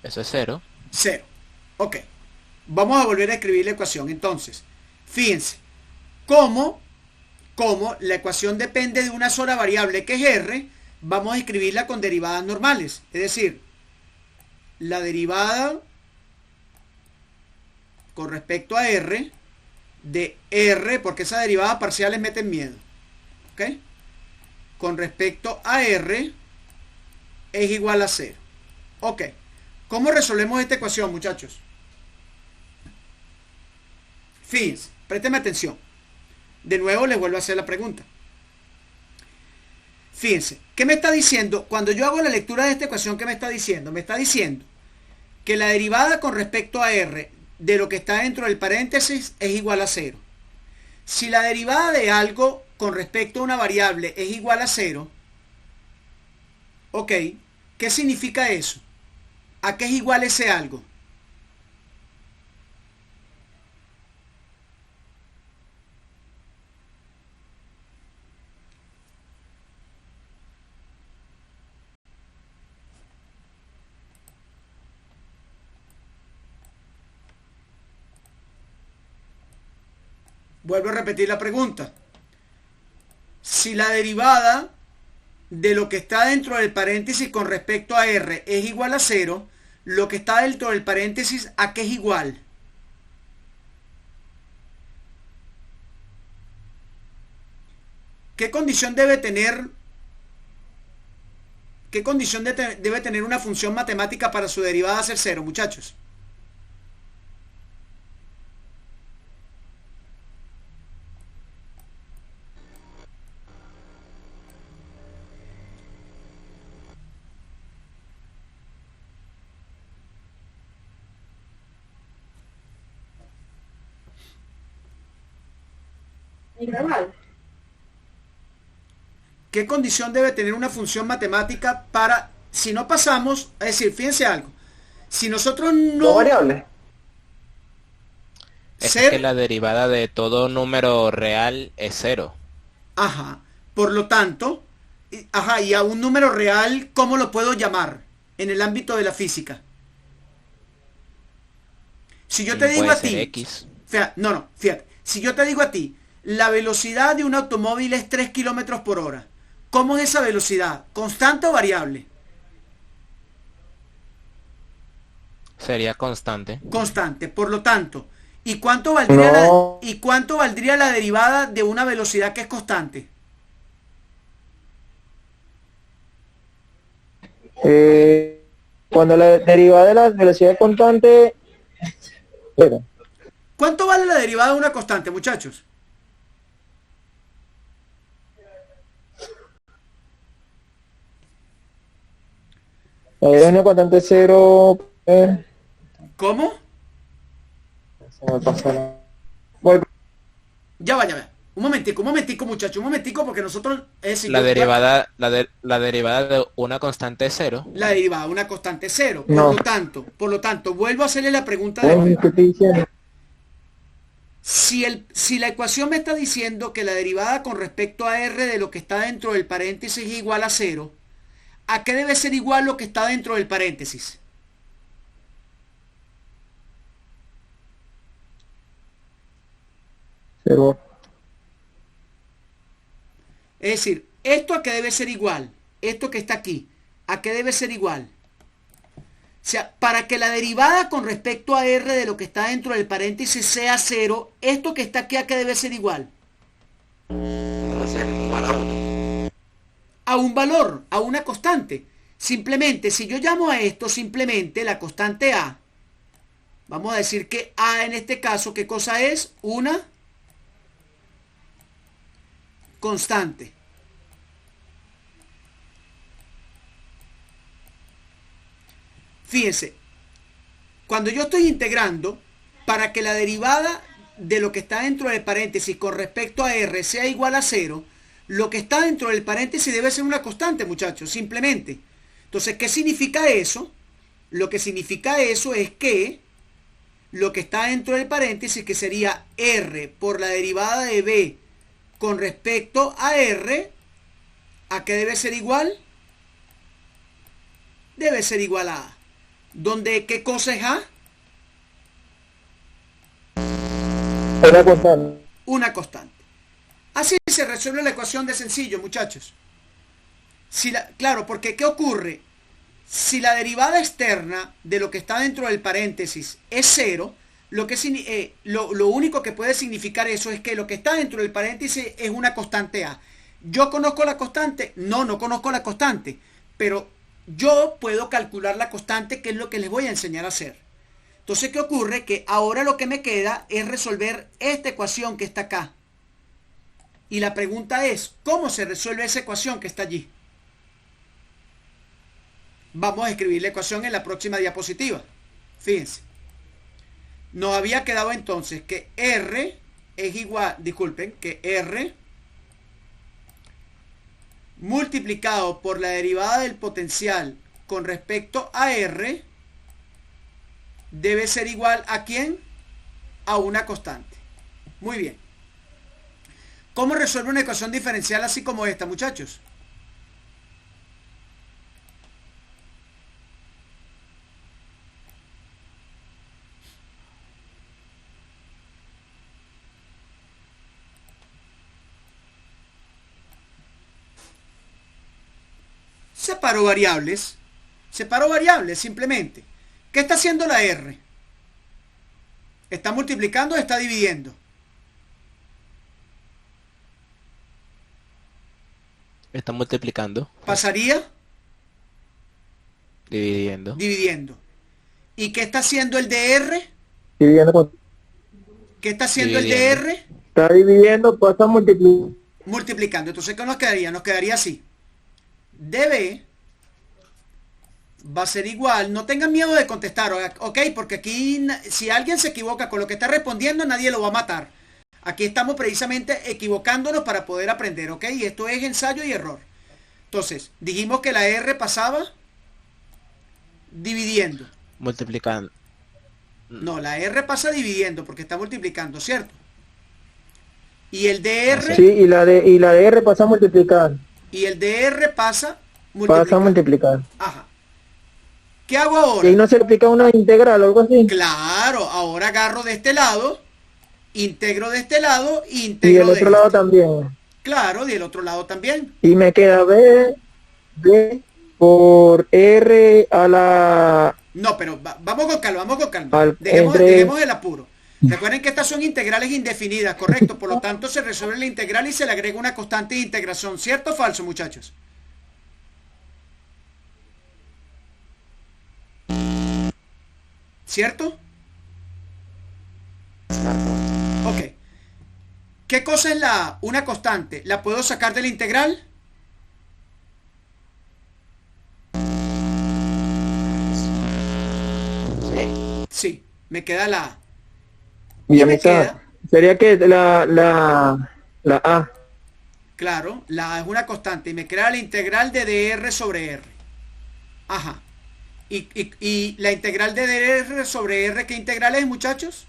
Eso es 0. 0. Ok. Vamos a volver a escribir la ecuación. Entonces, fíjense. Como la ecuación depende de una sola variable que es R, vamos a escribirla con derivadas normales. Es decir, la derivada con respecto a R de R, porque esas derivadas parciales meten miedo. ¿Ok? Con respecto a R es igual a 0. Ok. ¿Cómo resolvemos esta ecuación, muchachos? Fíjense, présteme atención. De nuevo les vuelvo a hacer la pregunta. Fíjense, ¿qué me está diciendo? Cuando yo hago la lectura de esta ecuación, ¿qué me está diciendo? Me está diciendo que la derivada con respecto a R de lo que está dentro del paréntesis es igual a 0. Si la derivada de algo con respecto a una variable es igual a 0, ok, ¿qué significa eso? ¿A qué es igual ese algo? Vuelvo a repetir la pregunta. Si la derivada de lo que está dentro del paréntesis con respecto a r es igual a 0, lo que está dentro del paréntesis, ¿a qué es igual? ¿Qué condición debe tener? ¿Qué condición debe tener una función matemática para su derivada ser 0, muchachos? ¿Qué condición debe tener una función matemática para, si no pasamos, es decir, fíjense algo, si nosotros Dos no variables. Es que ser, la derivada de todo número real es cero. ajá, por lo tanto, ajá, y a un número real, ¿cómo lo puedo llamar en el ámbito de la física? Si yo te digo Puede a ser ti, X. fíjate, si yo te digo a ti, la velocidad de un automóvil es 3 kilómetros por hora, ¿cómo es esa velocidad? ¿Constante o variable? Sería constante. Constante. Por lo tanto, No, ¿y cuánto valdría la derivada de una velocidad que es constante? cuando la derivada de la velocidad constante, espera, ¿Cuánto vale la derivada de una constante, muchachos? la derivada constante cero, ¿Cómo? se me pasa. Voy. Ya va, ya va. Un momentico, muchachos, un momentico, porque nosotros, es decir, La derivada, la derivada de una constante es cero. la derivada de una constante es cero. No. Por lo tanto, vuelvo a hacerle la pregunta de nuevo. ¿Qué estoy diciendo? Si la ecuación me está diciendo que la derivada con respecto a r de lo que está dentro del paréntesis es igual a cero, ¿a qué debe ser igual lo que está dentro del paréntesis? Cero. Es decir, ¿esto a qué debe ser igual? Esto que está aquí, ¿a qué debe ser igual? O sea, para que la derivada con respecto a r de lo que está dentro del paréntesis sea cero, esto que está aquí, ¿a qué debe ser igual? A un valor, a una constante. Simplemente, si yo llamo a esto simplemente la constante a, vamos a decir que a en este caso, ¿qué cosa es? Una constante. Fíjense, cuando yo estoy integrando, para que la derivada de lo que está dentro del paréntesis con respecto a r sea igual a cero, lo que está dentro del paréntesis debe ser una constante, muchachos, simplemente. Entonces, ¿qué significa eso? Lo que significa eso es que lo que está dentro del paréntesis, que sería r por la derivada de b con respecto a r, ¿a qué debe ser igual? Debe ser igual a a. ¿Dónde qué cosa es a? Una constante. Una constante. Así se resuelve la ecuación de sencillo, muchachos. Claro, porque ¿qué ocurre? Si la derivada externa de lo que está dentro del paréntesis es cero, lo único que puede significar eso es que lo que está dentro del paréntesis es una constante a. ¿Yo conozco la constante? No, no conozco la constante, pero yo puedo calcular la constante, que es lo que les voy a enseñar a hacer. Entonces, ¿qué ocurre? Que ahora lo que me queda es resolver esta ecuación que está acá. Y la pregunta es, ¿cómo se resuelve esa ecuación que está allí? Vamos a escribir la ecuación en la próxima diapositiva. Fíjense. Nos había quedado entonces que R es igual, disculpen, que R multiplicado por la derivada del potencial con respecto a R debe ser igual ¿a quién? A una constante. Muy bien. ¿Cómo resuelve una ecuación diferencial así como esta, muchachos? Separo variables. Separo variables, simplemente. ¿Qué está haciendo la R? ¿Está multiplicando o está dividiendo? Está multiplicando, Pasaría dividiendo. dividiendo. ¿Y qué está haciendo el DR? Dividiendo con... ¿Qué está haciendo el Dividiendo. DR? Está dividiendo, pasa a multiplicar. Multiplicando. Entonces, ¿qué nos quedaría? Nos quedaría así. DB va a ser igual. No tengan miedo de contestar, ¿ok? Porque aquí, si alguien se equivoca con lo que está respondiendo, nadie lo va a matar. Aquí estamos precisamente equivocándonos para poder aprender, ¿ok? Y esto es ensayo y error. Entonces, dijimos que la R pasaba dividiendo. Multiplicando. No, la R pasa dividiendo porque está multiplicando, ¿cierto? Y el DR, Sí, y la de R pasa a multiplicar. y el DR pasa Pasa a multiplicando. multiplicar. Ajá. ¿Qué hago ahora? Y ahí no se aplica una integral o algo así. Claro, ahora agarro de este lado, integro de este lado, Y integro del de otro lado este. también. Claro, y del otro lado también. Y me queda B por R a la... No, pero vamos con calma, vamos con calma. Entre- Dejemos el apuro. Recuerden que estas son integrales indefinidas, correcto. Por lo tanto, se resuelve la integral y se le agrega una constante de integración. ¿Cierto o falso, muchachos? ¿Cierto? Ok. ¿Qué cosa es una constante? ¿La puedo sacar de la integral? Sí, me queda la A. Y a me mitad. queda? Sería que la A. Claro, la A es una constante y me queda la integral de dr sobre r. Ajá. ¿Y la integral de dr sobre r qué integral es, muchachos?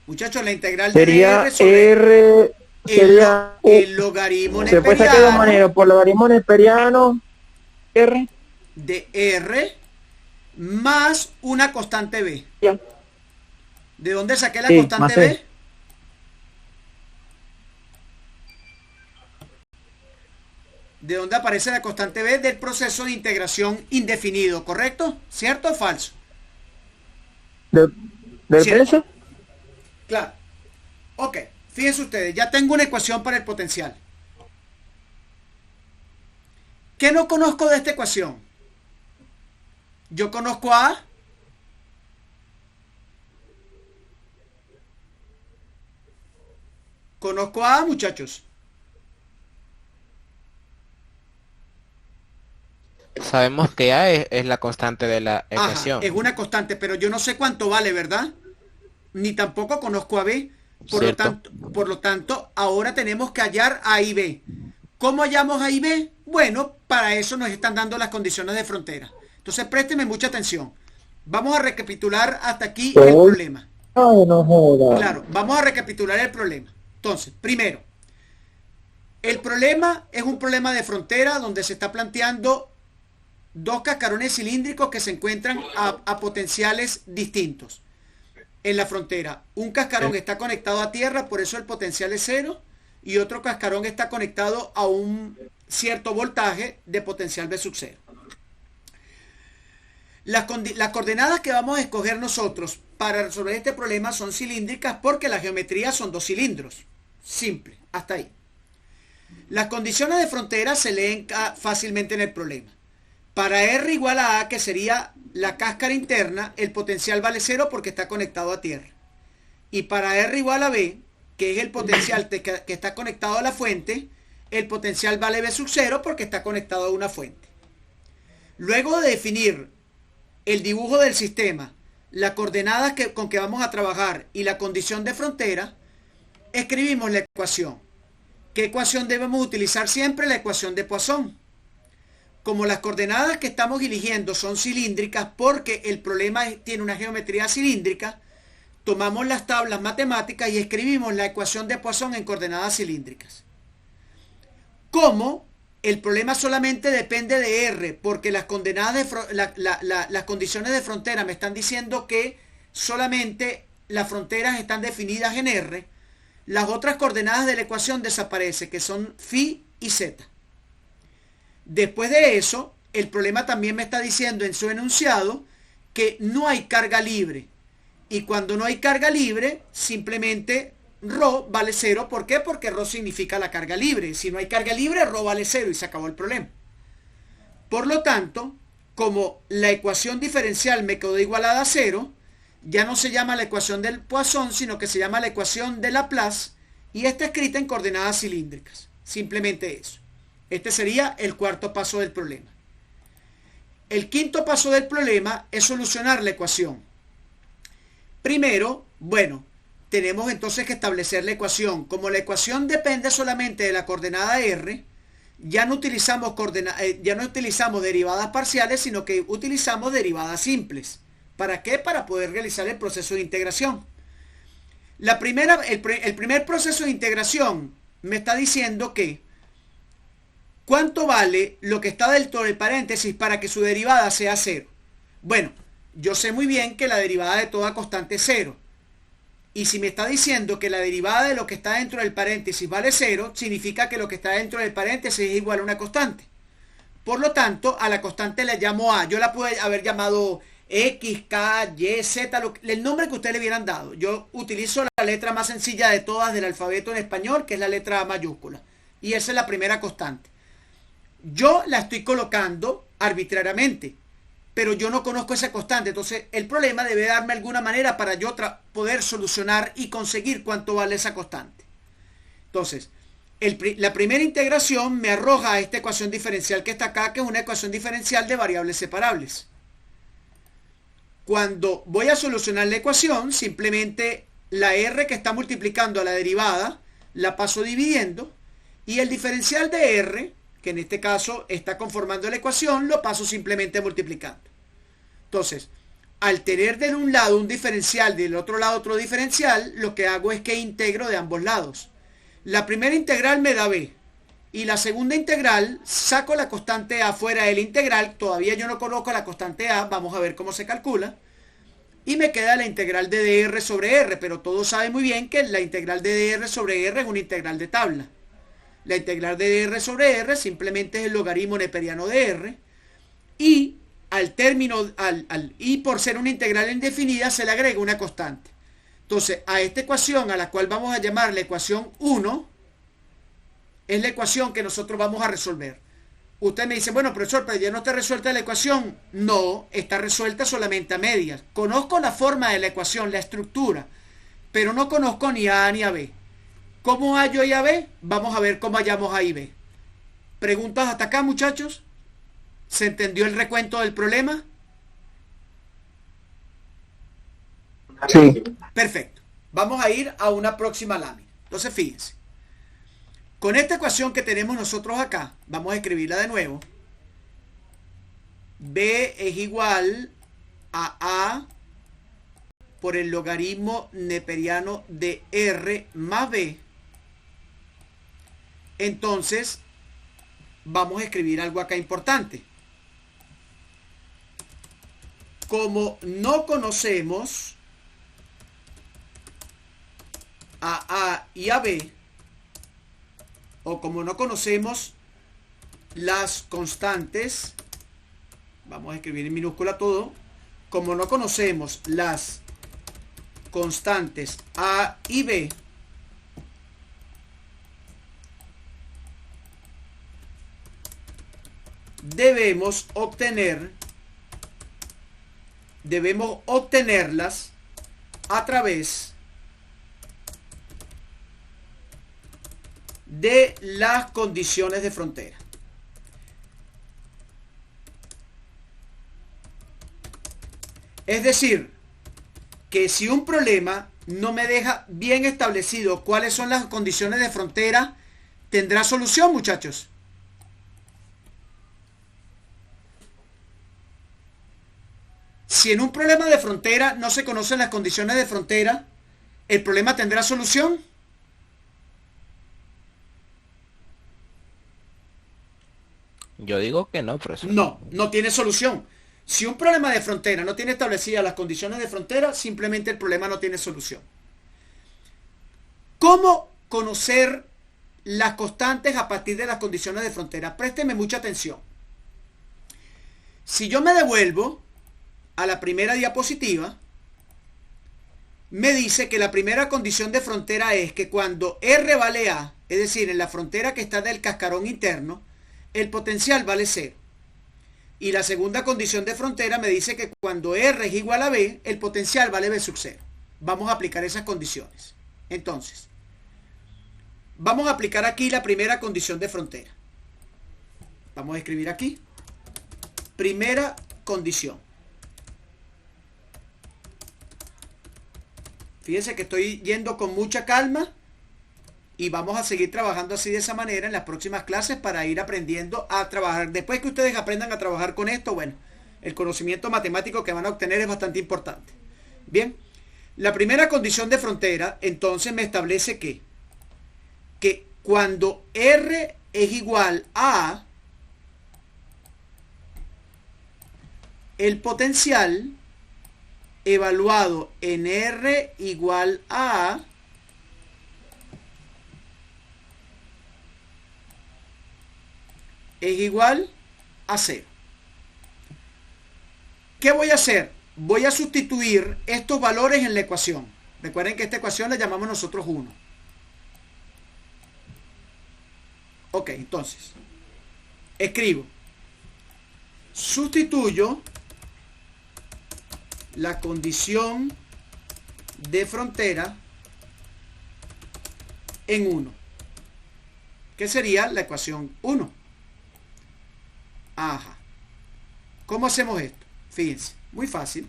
Muchachos, la integral de Sería dr sobre R... Sería... el logaritmo se puede sacar de dos neperiano maneras. Por logaritmo neperiano. R. de r más una constante b. Ya. ¿De dónde saqué la Sí, constante más b? C. ¿De dónde aparece la constante b? Del proceso de integración indefinido, ¿correcto? ¿Cierto o falso? ¿Del Cierto. peso? Claro. Ok, fíjense ustedes, ya tengo una ecuación para el potencial. ¿Qué no conozco de esta ecuación? Yo conozco a A. Conozco a A, muchachos. Sabemos que A es la constante de la Ajá, ecuación. es una constante, pero yo no sé cuánto vale, ¿verdad? Ni tampoco conozco a B. Cierto. Por lo tanto, ahora tenemos que hallar A y B. ¿Cómo hallamos A y B? Bueno, para eso nos están dando las condiciones de frontera. Entonces, présteme mucha atención. Vamos a recapitular hasta aquí el problema. Ay, no joda. Claro, vamos a recapitular el problema. Entonces, primero, el problema es un problema de frontera donde se está planteando dos cascarones cilíndricos que se encuentran a potenciales distintos en la frontera. Un cascarón está conectado a tierra, por eso el potencial es 0, y otro cascarón está conectado a un cierto voltaje de potencial V sub 0. Las coordenadas que vamos a escoger nosotros para resolver este problema son cilíndricas porque la geometría son dos cilindros. Simple, hasta ahí. Las condiciones de frontera se leen fácilmente en el problema. Para R igual a A, que sería la cáscara interna, el potencial vale 0 porque está conectado a tierra. Y para R igual a B, que es el potencial que está conectado a la fuente, el potencial vale V sub 0 porque está conectado a una fuente. Luego de definir el dibujo del sistema, las coordenadas con que vamos a trabajar y la condición de frontera, escribimos la ecuación. ¿Qué ecuación debemos utilizar siempre? La ecuación de Poisson. Como las coordenadas que estamos eligiendo son cilíndricas porque el problema tiene una geometría cilíndrica, tomamos las tablas matemáticas y escribimos la ecuación de Poisson en coordenadas cilíndricas. Como el problema solamente depende de R, porque las coordenadas las condiciones de frontera me están diciendo que solamente las fronteras están definidas en R, las otras coordenadas de la ecuación desaparecen, que son phi y z. Después de eso, el problema también me está diciendo en su enunciado que no hay carga libre. Y cuando no hay carga libre, simplemente ρ vale 0. ¿Por qué? Porque ρ significa la carga libre. Si no hay carga libre, ρ vale 0 y se acabó el problema. Por lo tanto, como la ecuación diferencial me quedó igualada a 0, ya no se llama la ecuación del Poisson, sino que se llama la ecuación de Laplace, y está escrita en coordenadas cilíndricas. Simplemente eso. Este sería el cuarto paso del problema. El quinto paso del problema es solucionar la ecuación. Primero, bueno, tenemos entonces que establecer la ecuación. Como la ecuación depende solamente de la coordenada R, ya no utilizamos derivadas parciales, sino que utilizamos derivadas simples. ¿Para qué? Para poder realizar el proceso de integración. El primer proceso de integración me está diciendo que ¿cuánto vale lo que está dentro del paréntesis para que su derivada sea 0? Bueno, yo sé muy bien que la derivada de toda constante es 0. Y si me está diciendo que la derivada de lo que está dentro del paréntesis vale 0, significa que lo que está dentro del paréntesis es igual a una constante. Por lo tanto, a la constante le llamo A. Yo la puedo haber llamado X, K, Y, Z, el nombre que ustedes le hubieran dado. Yo utilizo la letra más sencilla de todas del alfabeto en español, que es la letra A mayúscula. Y esa es la primera constante. Yo la estoy colocando arbitrariamente, pero yo no conozco esa constante. Entonces el problema debe darme alguna manera para yo poder solucionar y conseguir cuánto vale esa constante. Entonces la primera integración me arroja a esta ecuación diferencial que está acá, que es una ecuación diferencial de variables separables. Cuando voy a solucionar la ecuación, simplemente la R que está multiplicando a la derivada la paso dividiendo, y el diferencial de R, que en este caso está conformando la ecuación, lo paso simplemente multiplicando. Entonces, al tener de un lado un diferencial y del otro lado otro diferencial, lo que hago es que integro de ambos lados. La primera integral me da b, y la segunda integral saco la constante a fuera del integral. Todavía yo no conozco la constante a, vamos a ver cómo se calcula, y me queda la integral de dr sobre r, pero todos saben muy bien que la integral de dr sobre r es una integral de tabla. La integral de dr sobre r simplemente es el logaritmo neperiano de r, y al término, y por ser una integral indefinida se le agrega una constante. Entonces a esta ecuación, a la cual vamos a llamar la ecuación 1, es la ecuación que nosotros vamos a resolver. Usted me dice, bueno, profesor, pero ya no está resuelta la ecuación. No, está resuelta solamente a medias. Conozco la forma de la ecuación, la estructura, pero no conozco ni a ni a b. ¿Cómo hallo y a b? Vamos a ver cómo hallamos a y b. ¿Preguntas hasta acá, muchachos? ¿Se entendió el recuento del problema? Sí. Perfecto. Vamos a ir a una próxima lámina. Entonces, fíjense. Con esta ecuación que tenemos nosotros acá, vamos a escribirla de nuevo. B es igual a A por el logaritmo neperiano de R más B. Entonces, vamos a escribir algo acá importante. Como no conocemos a A y a B, o como no conocemos las constantes, vamos a escribir en minúscula todo, como no conocemos las constantes A y B, debemos obtenerlas a través de las condiciones de frontera. Es decir, que si un problema no me deja bien establecido cuáles son las condiciones de frontera, tendrá solución, muchachos. Si en un problema de frontera no se conocen las condiciones de frontera, ¿el problema tendrá solución? Yo digo que no, profesor. No, no tiene solución. Si un problema de frontera no tiene establecidas las condiciones de frontera, simplemente el problema no tiene solución. ¿Cómo conocer las constantes a partir de las condiciones de frontera? Présteme mucha atención. Si yo me devuelvo a la primera diapositiva, me dice que la primera condición de frontera es que cuando R vale A, es decir, en la frontera que está del cascarón interno, el potencial vale 0. Y la segunda condición de frontera me dice que cuando R es igual a B, el potencial vale B sub 0. Vamos a aplicar esas condiciones. Entonces, vamos a aplicar aquí la primera condición de frontera. Vamos a escribir aquí. Primera condición. Fíjense que estoy yendo con mucha calma y vamos a seguir trabajando así de esa manera en las próximas clases para ir aprendiendo a trabajar. Después que ustedes aprendan a trabajar con esto, bueno, el conocimiento matemático que van a obtener es bastante importante. Bien, la primera condición de frontera entonces me establece que cuando R es igual a el potencial evaluado en R igual a es igual a 0. ¿Qué voy a hacer? Voy a sustituir estos valores en la ecuación. Recuerden que esta ecuación la llamamos nosotros 1. Ok, entonces escribo, sustituyo la condición de frontera en 1, que sería la ecuación 1. Ajá. ¿Cómo hacemos esto? Fíjense, muy fácil.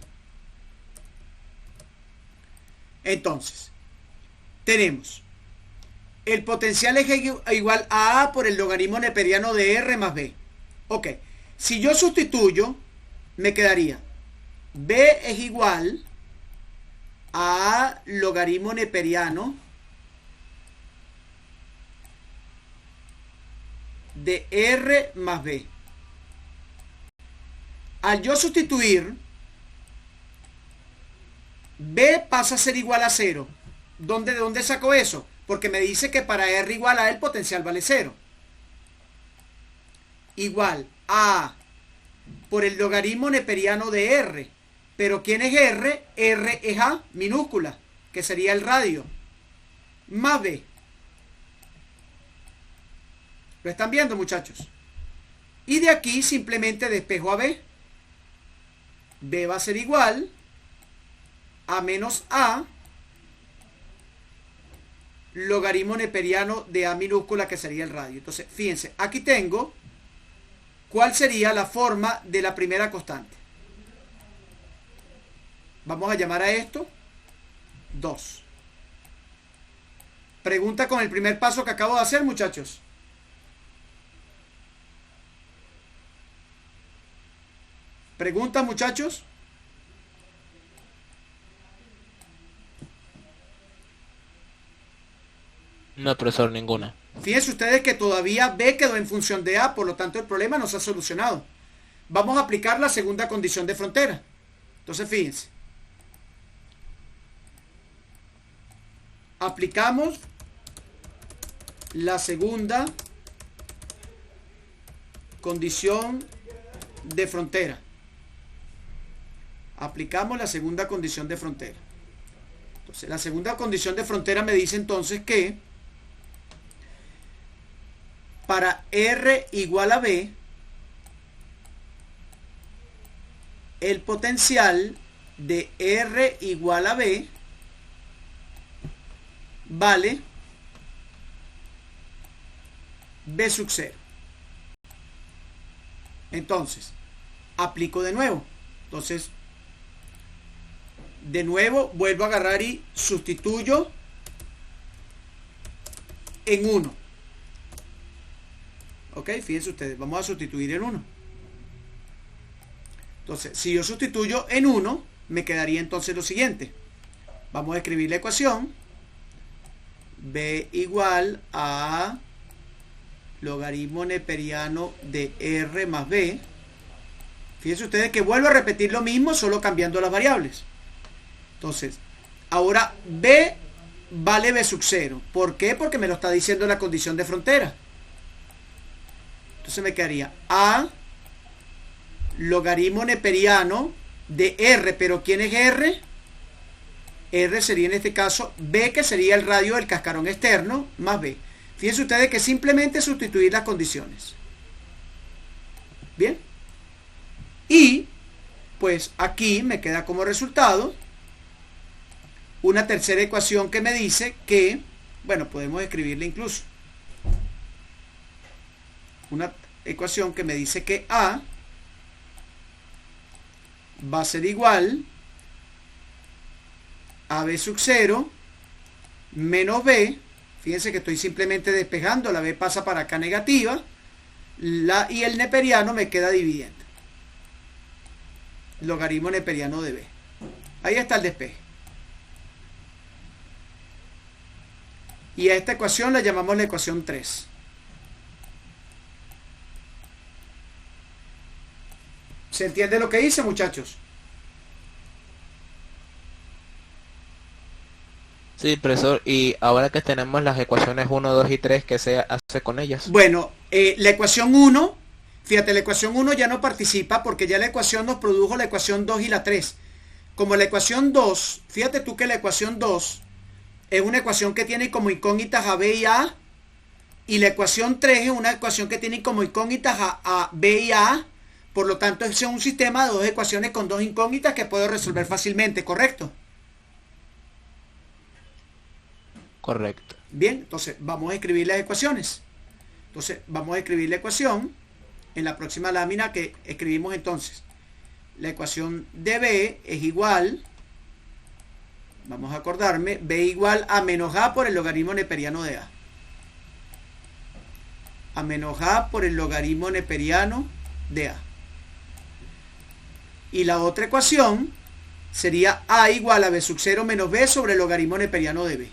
Entonces, tenemos el potencial es igual a A por el logaritmo neperiano de R más B. Ok, si yo sustituyo, me quedaría B es igual a logaritmo neperiano de R más B. Al yo sustituir, B pasa a ser igual a 0. ¿De dónde saco eso? Porque me dice que para R igual a el potencial vale 0. Igual a por el logaritmo neperiano de R. Pero ¿quién es R? R es A minúscula, que sería el radio, más B. ¿Lo están viendo, muchachos? Y de aquí simplemente despejo a B. B va a ser igual a menos A logaritmo neperiano de A minúscula, que sería el radio. Entonces, fíjense, aquí tengo cuál sería la forma de la primera constante. Vamos a llamar a esto 2. Pregunta con el primer paso que acabo de hacer, muchachos. Pregunta, muchachos. No, profesor, ninguna. Fíjense ustedes que todavía B quedó en función de A, por lo tanto el problema no se ha solucionado. Vamos a aplicar la segunda condición de frontera. Entonces, fíjense. Aplicamos la segunda condición de frontera. Aplicamos la segunda condición de frontera. Entonces, la segunda condición de frontera me dice entonces que para R igual a B, el potencial de R igual a B vale B sub 0. Entonces, aplico de nuevo. Entonces, de nuevo vuelvo a agarrar y sustituyo en 1. Ok, fíjense ustedes, vamos a sustituir en 1. Entonces, si yo sustituyo en 1, me quedaría entonces lo siguiente. Vamos a escribir la ecuación. B igual a logaritmo neperiano de R más B Fíjense ustedes que vuelvo a repetir lo mismo, solo cambiando las variables. Entonces, ahora B vale B sub 0. ¿Por qué? Porque me lo está diciendo la condición de frontera. Entonces me quedaría A logaritmo neperiano de R. ¿Pero quién es R? R sería en este caso B, que sería el radio del cascarón externo, más B. Fíjense ustedes que simplemente sustituir las condiciones. Bien. Y pues aquí me queda como resultado una tercera ecuación que me dice que, bueno, podemos escribirla incluso. Una ecuación que me dice que A va a ser igual a B sub 0 menos B. Fíjense que estoy simplemente despejando, la B pasa para acá negativa, y el neperiano me queda dividiendo. Logaritmo neperiano de B. Ahí está el despeje. Y a esta ecuación la llamamos la ecuación 3. ¿Se entiende lo que hice, muchachos? Sí, profesor, y ahora que tenemos las ecuaciones 1, 2 y 3, ¿qué se hace con ellas? Bueno, la ecuación 1, fíjate, la ecuación 1 ya no participa porque ya la ecuación nos produjo la ecuación 2 y la 3. Como la ecuación 2, fíjate tú que la ecuación 2 es una ecuación que tiene como incógnitas a B y A, y la ecuación 3 es una ecuación que tiene como incógnitas a B y A. Por lo tanto, es un sistema de dos ecuaciones con dos incógnitas que puedo resolver fácilmente, ¿correcto? Correcto. Bien, entonces vamos a escribir las ecuaciones. Entonces vamos a escribir la ecuación en la próxima lámina que escribimos entonces. La ecuación de B es igual, vamos a acordarme, B igual a menos A por el logaritmo neperiano de A. A menos A por el logaritmo neperiano de A. Y la otra ecuación sería A igual a B sub 0 menos B sobre el logaritmo neperiano de B.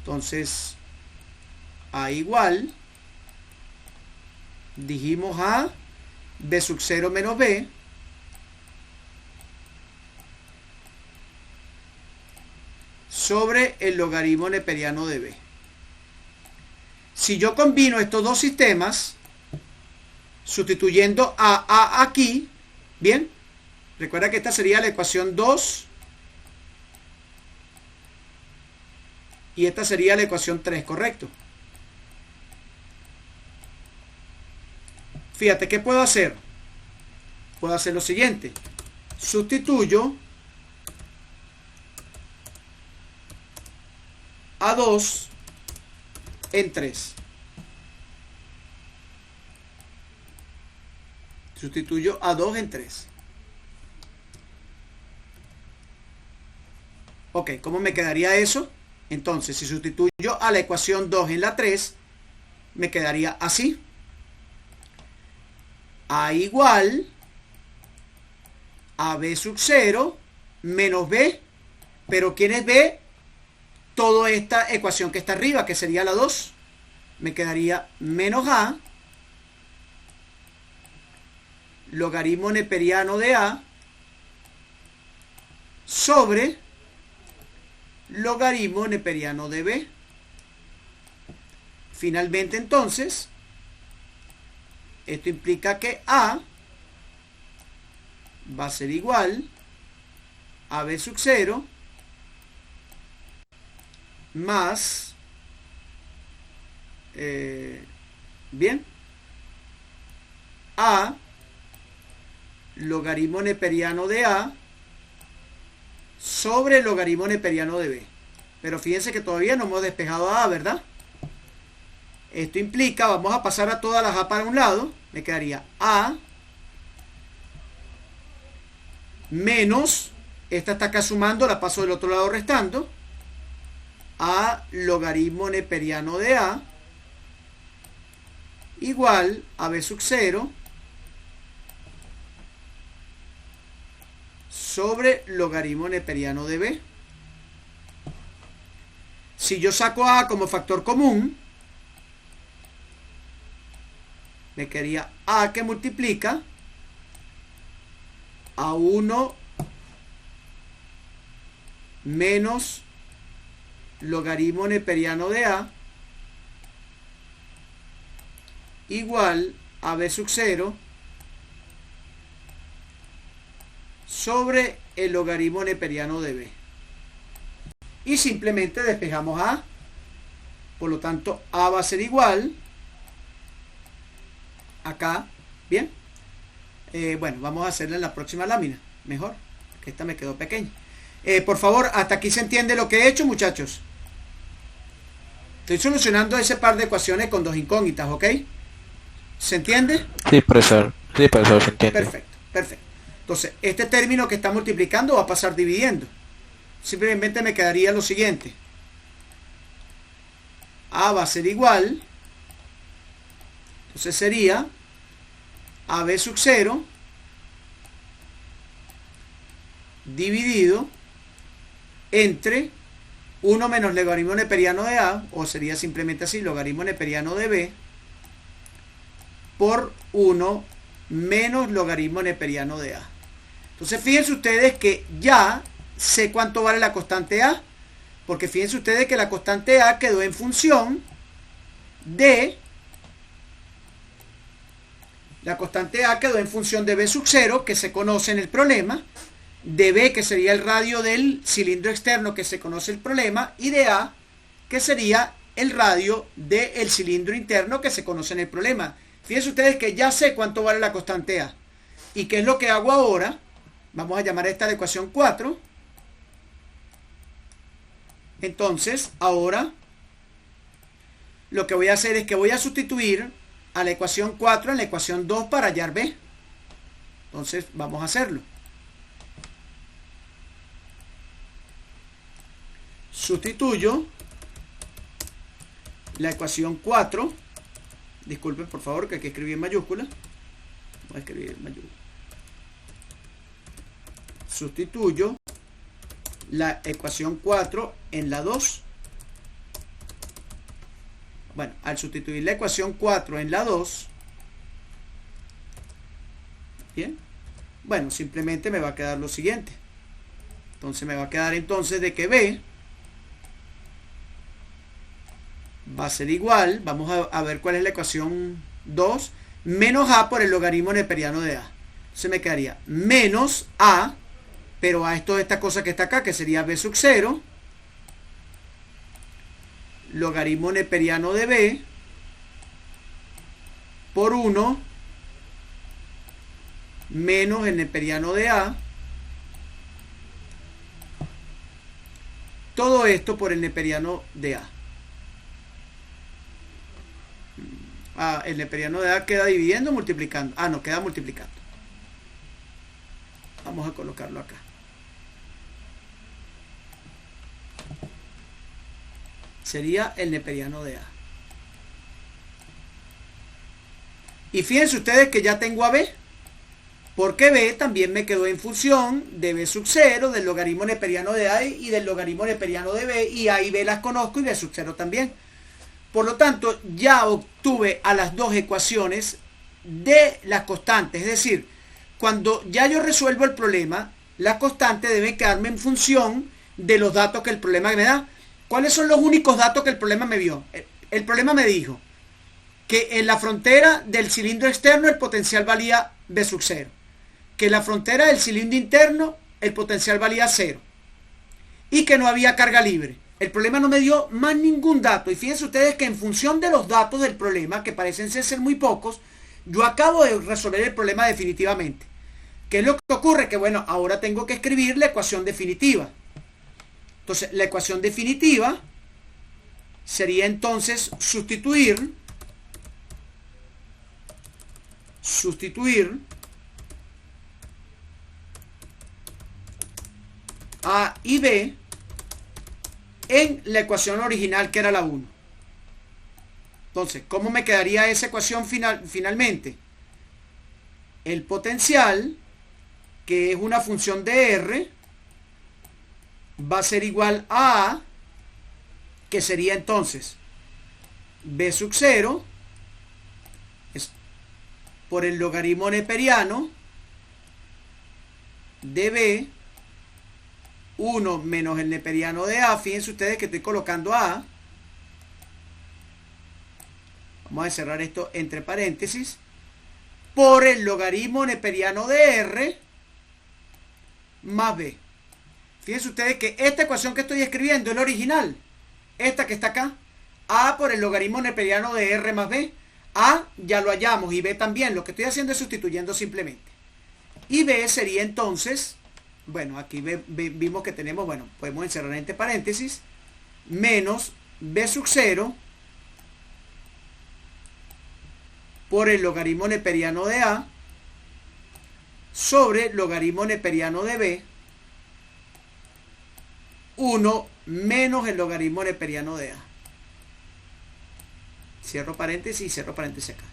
Entonces, A igual, dijimos a B sub 0 menos B sobre el logaritmo neperiano de B. Si yo combino estos dos sistemas, sustituyendo a aquí, bien, recuerda que esta sería la ecuación 2 y esta sería la ecuación 3, ¿correcto? Fíjate, ¿qué puedo hacer? Puedo hacer lo siguiente. Sustituyo a 2 en 3. Sustituyo a 2 en 3. Ok, ¿cómo me quedaría eso? Entonces, si sustituyo a la ecuación 2 en la 3, me quedaría así. A igual a B sub 0 menos B. Pero ¿quién es B? Toda esta ecuación que está arriba, que sería la 2. Me quedaría menos A logaritmo neperiano de A sobre logaritmo neperiano de B. Finalmente, entonces, esto implica que A va a ser igual a B sub 0 más bien, A logaritmo neperiano de A sobre el logaritmo neperiano de B. Pero fíjense que todavía no hemos despejado a A, ¿verdad? Esto implica, vamos a pasar a todas las A para un lado, me quedaría A menos, esta está acá sumando, la paso del otro lado restando, A logaritmo neperiano de A igual a B sub 0 sobre logaritmo neperiano de B. Si yo saco A como factor común, me quedaría A que multiplica a 1 menos logaritmo neperiano de A igual a B sub 0 sobre el logaritmo neperiano de B. Y simplemente despejamos A. Por lo tanto, A va a ser igual acá. Bien. Bueno, vamos a hacerla en la próxima lámina. Mejor, que esta me quedó pequeña. Por favor, hasta aquí se entiende lo que he hecho, muchachos. Estoy solucionando ese par de ecuaciones con dos incógnitas, ¿ok? ¿Se entiende? Sí, profesor. Sí, profesor, se entiende. Perfecto, perfecto. Entonces, este término que está multiplicando va a pasar dividiendo. Simplemente me quedaría lo siguiente. A va a ser igual. Entonces sería AB sub 0 dividido entre 1 menos logaritmo neperiano de A, o sería simplemente así, logaritmo neperiano de B, por 1 menos logaritmo neperiano de A. Entonces fíjense ustedes que ya sé cuánto vale la constante A, porque fíjense ustedes que la constante A quedó en función de B sub 0, que se conoce en el problema, de B, que sería el radio del cilindro externo, que se conoce el problema, y de A, que sería el radio del cilindro interno, que se conoce en el problema. Fíjense ustedes que ya sé cuánto vale la constante A. ¿Y qué es lo que hago ahora? Vamos a llamar a esta la ecuación 4. Entonces, ahora lo que voy a hacer es que voy a sustituir a la ecuación 4 en la ecuación 2 para hallar B. Entonces, vamos a hacerlo. Sustituyo la ecuación 4. Disculpen, por favor, que aquí escribí en mayúscula. Voy a escribir en mayúscula. Sustituyo la ecuación 4 en la 2. Bueno, al sustituir la ecuación 4 en la 2, bien, bueno, simplemente me va a quedar lo siguiente. Entonces me va a quedar entonces de que B va a ser igual, vamos a ver cuál es la ecuación 2, menos A por el logaritmo neperiano de A. Entonces me quedaría menos A, pero A es toda esta cosa que está acá, que sería B sub 0, logaritmo neperiano de B, por 1, menos el neperiano de A, todo esto por el neperiano de A. El neperiano de A queda dividiendo o multiplicando. No, queda multiplicando. Vamos a colocarlo acá. Sería el neperiano de A. Y fíjense ustedes que ya tengo a B, porque B también me quedó en función de B sub 0, del logaritmo neperiano de A y del logaritmo neperiano de B, y A y B las conozco y B sub 0 también. Por lo tanto, ya obtuve a las dos ecuaciones de las constantes. Es decir, cuando ya yo resuelvo el problema, las constantes deben quedarme en función de los datos que el problema me da. ¿Cuáles son los únicos datos que el problema me dio? El problema me dijo que en la frontera del cilindro externo el potencial valía B sub 0. Que en la frontera del cilindro interno el potencial valía 0. Y que no había carga libre. El problema no me dio más ningún dato. Y fíjense ustedes que en función de los datos del problema, que parecen ser muy pocos, yo acabo de resolver el problema definitivamente. ¿Qué es lo que ocurre? Que bueno, ahora tengo que escribir la ecuación definitiva. Entonces, la ecuación definitiva sería entonces sustituir A y B en la ecuación original, que era la 1. Entonces, ¿cómo me quedaría esa ecuación finalmente? El potencial, que es una función de R, va a ser igual a A, que sería entonces B sub 0 por el logaritmo neperiano de B, 1 menos el neperiano de A, fíjense ustedes que estoy colocando A, vamos a cerrar esto entre paréntesis, por el logaritmo neperiano de R más B. Fíjense ustedes que esta ecuación que estoy escribiendo es la original, esta que está acá, A por el logaritmo neperiano de R más B. A ya lo hallamos y B también, lo que estoy haciendo es sustituyendo simplemente. Y B sería entonces, bueno, aquí vimos que tenemos, bueno, podemos encerrar entre paréntesis, menos B sub 0 por el logaritmo neperiano de A sobre logaritmo neperiano de B, 1 menos el logaritmo neperiano de A. Cierro paréntesis y cierro paréntesis acá.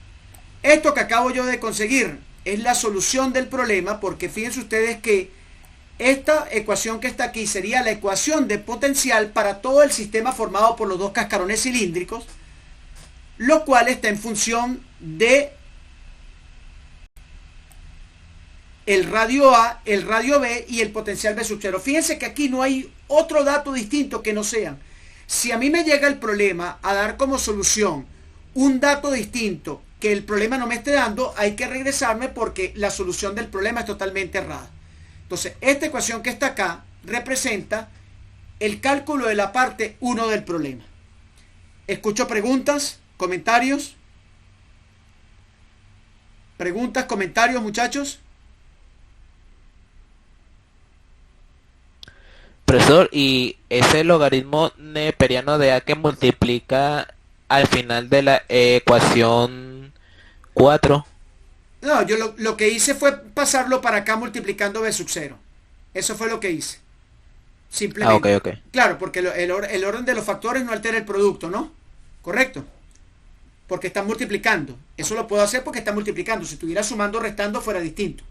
Esto que acabo yo de conseguir es la solución del problema, porque fíjense ustedes que esta ecuación que está aquí sería la ecuación de potencial para todo el sistema formado por los dos cascarones cilíndricos, lo cual está en función de el radio A, el radio B y el potencial B sub 0. Fíjense que aquí no hay otro dato distinto que no sean. Si a mí me llega el problema a dar como solución un dato distinto que el problema no me esté dando, hay que regresarme porque la solución del problema es totalmente errada. Entonces, esta ecuación que está acá representa el cálculo de la parte 1 del problema. Escucho preguntas, comentarios. Preguntas, comentarios, muchachos. Profesor, ¿y ese logaritmo neperiano de A que multiplica al final de la ecuación 4? No, yo lo que hice fue pasarlo para acá multiplicando B sub 0. Eso fue lo que hice. Simplemente. Ok. Claro, porque el orden de los factores no altera el producto, ¿no? ¿Correcto? Porque están multiplicando. Eso lo puedo hacer porque está multiplicando. Si estuviera sumando o restando fuera distinto.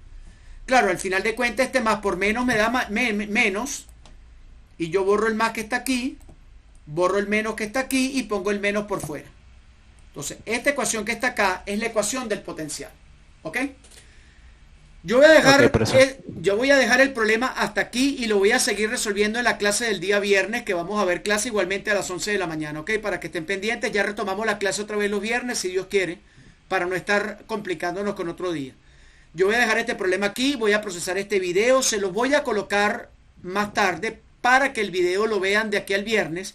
Claro, al final de cuentas este más por menos me da menos. Y yo borro el más que está aquí, borro el menos que está aquí y pongo el menos por fuera. Entonces, esta ecuación que está acá es la ecuación del potencial. ¿Ok? Yo voy a dejar el problema hasta aquí y lo voy a seguir resolviendo en la clase del día viernes, que vamos a ver clase igualmente a las 11 de la mañana. ¿Ok? Para que estén pendientes, ya retomamos la clase otra vez los viernes, si Dios quiere, para no estar complicándonos con otro día. Yo voy a dejar este problema aquí, voy a procesar este video, se los voy a colocar más tarde para que el video lo vean de aquí al viernes,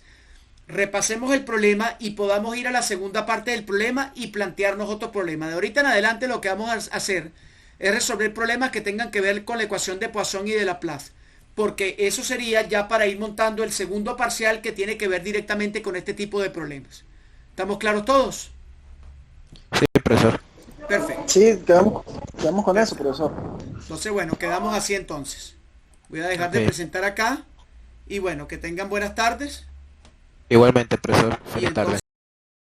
repasemos el problema y podamos ir a la segunda parte del problema y plantearnos otro problema. De ahorita en adelante lo que vamos a hacer es resolver problemas que tengan que ver con la ecuación de Poisson y de Laplace, porque eso sería ya para ir montando el segundo parcial que tiene que ver directamente con este tipo de problemas. ¿Estamos claros todos? Sí, profesor. Perfecto. Sí, quedamos con eso, profesor. Entonces, bueno, quedamos así entonces. Voy a dejar de presentar acá. Y bueno, que tengan buenas tardes. Igualmente, profesor. Y Feliz tarde. entonces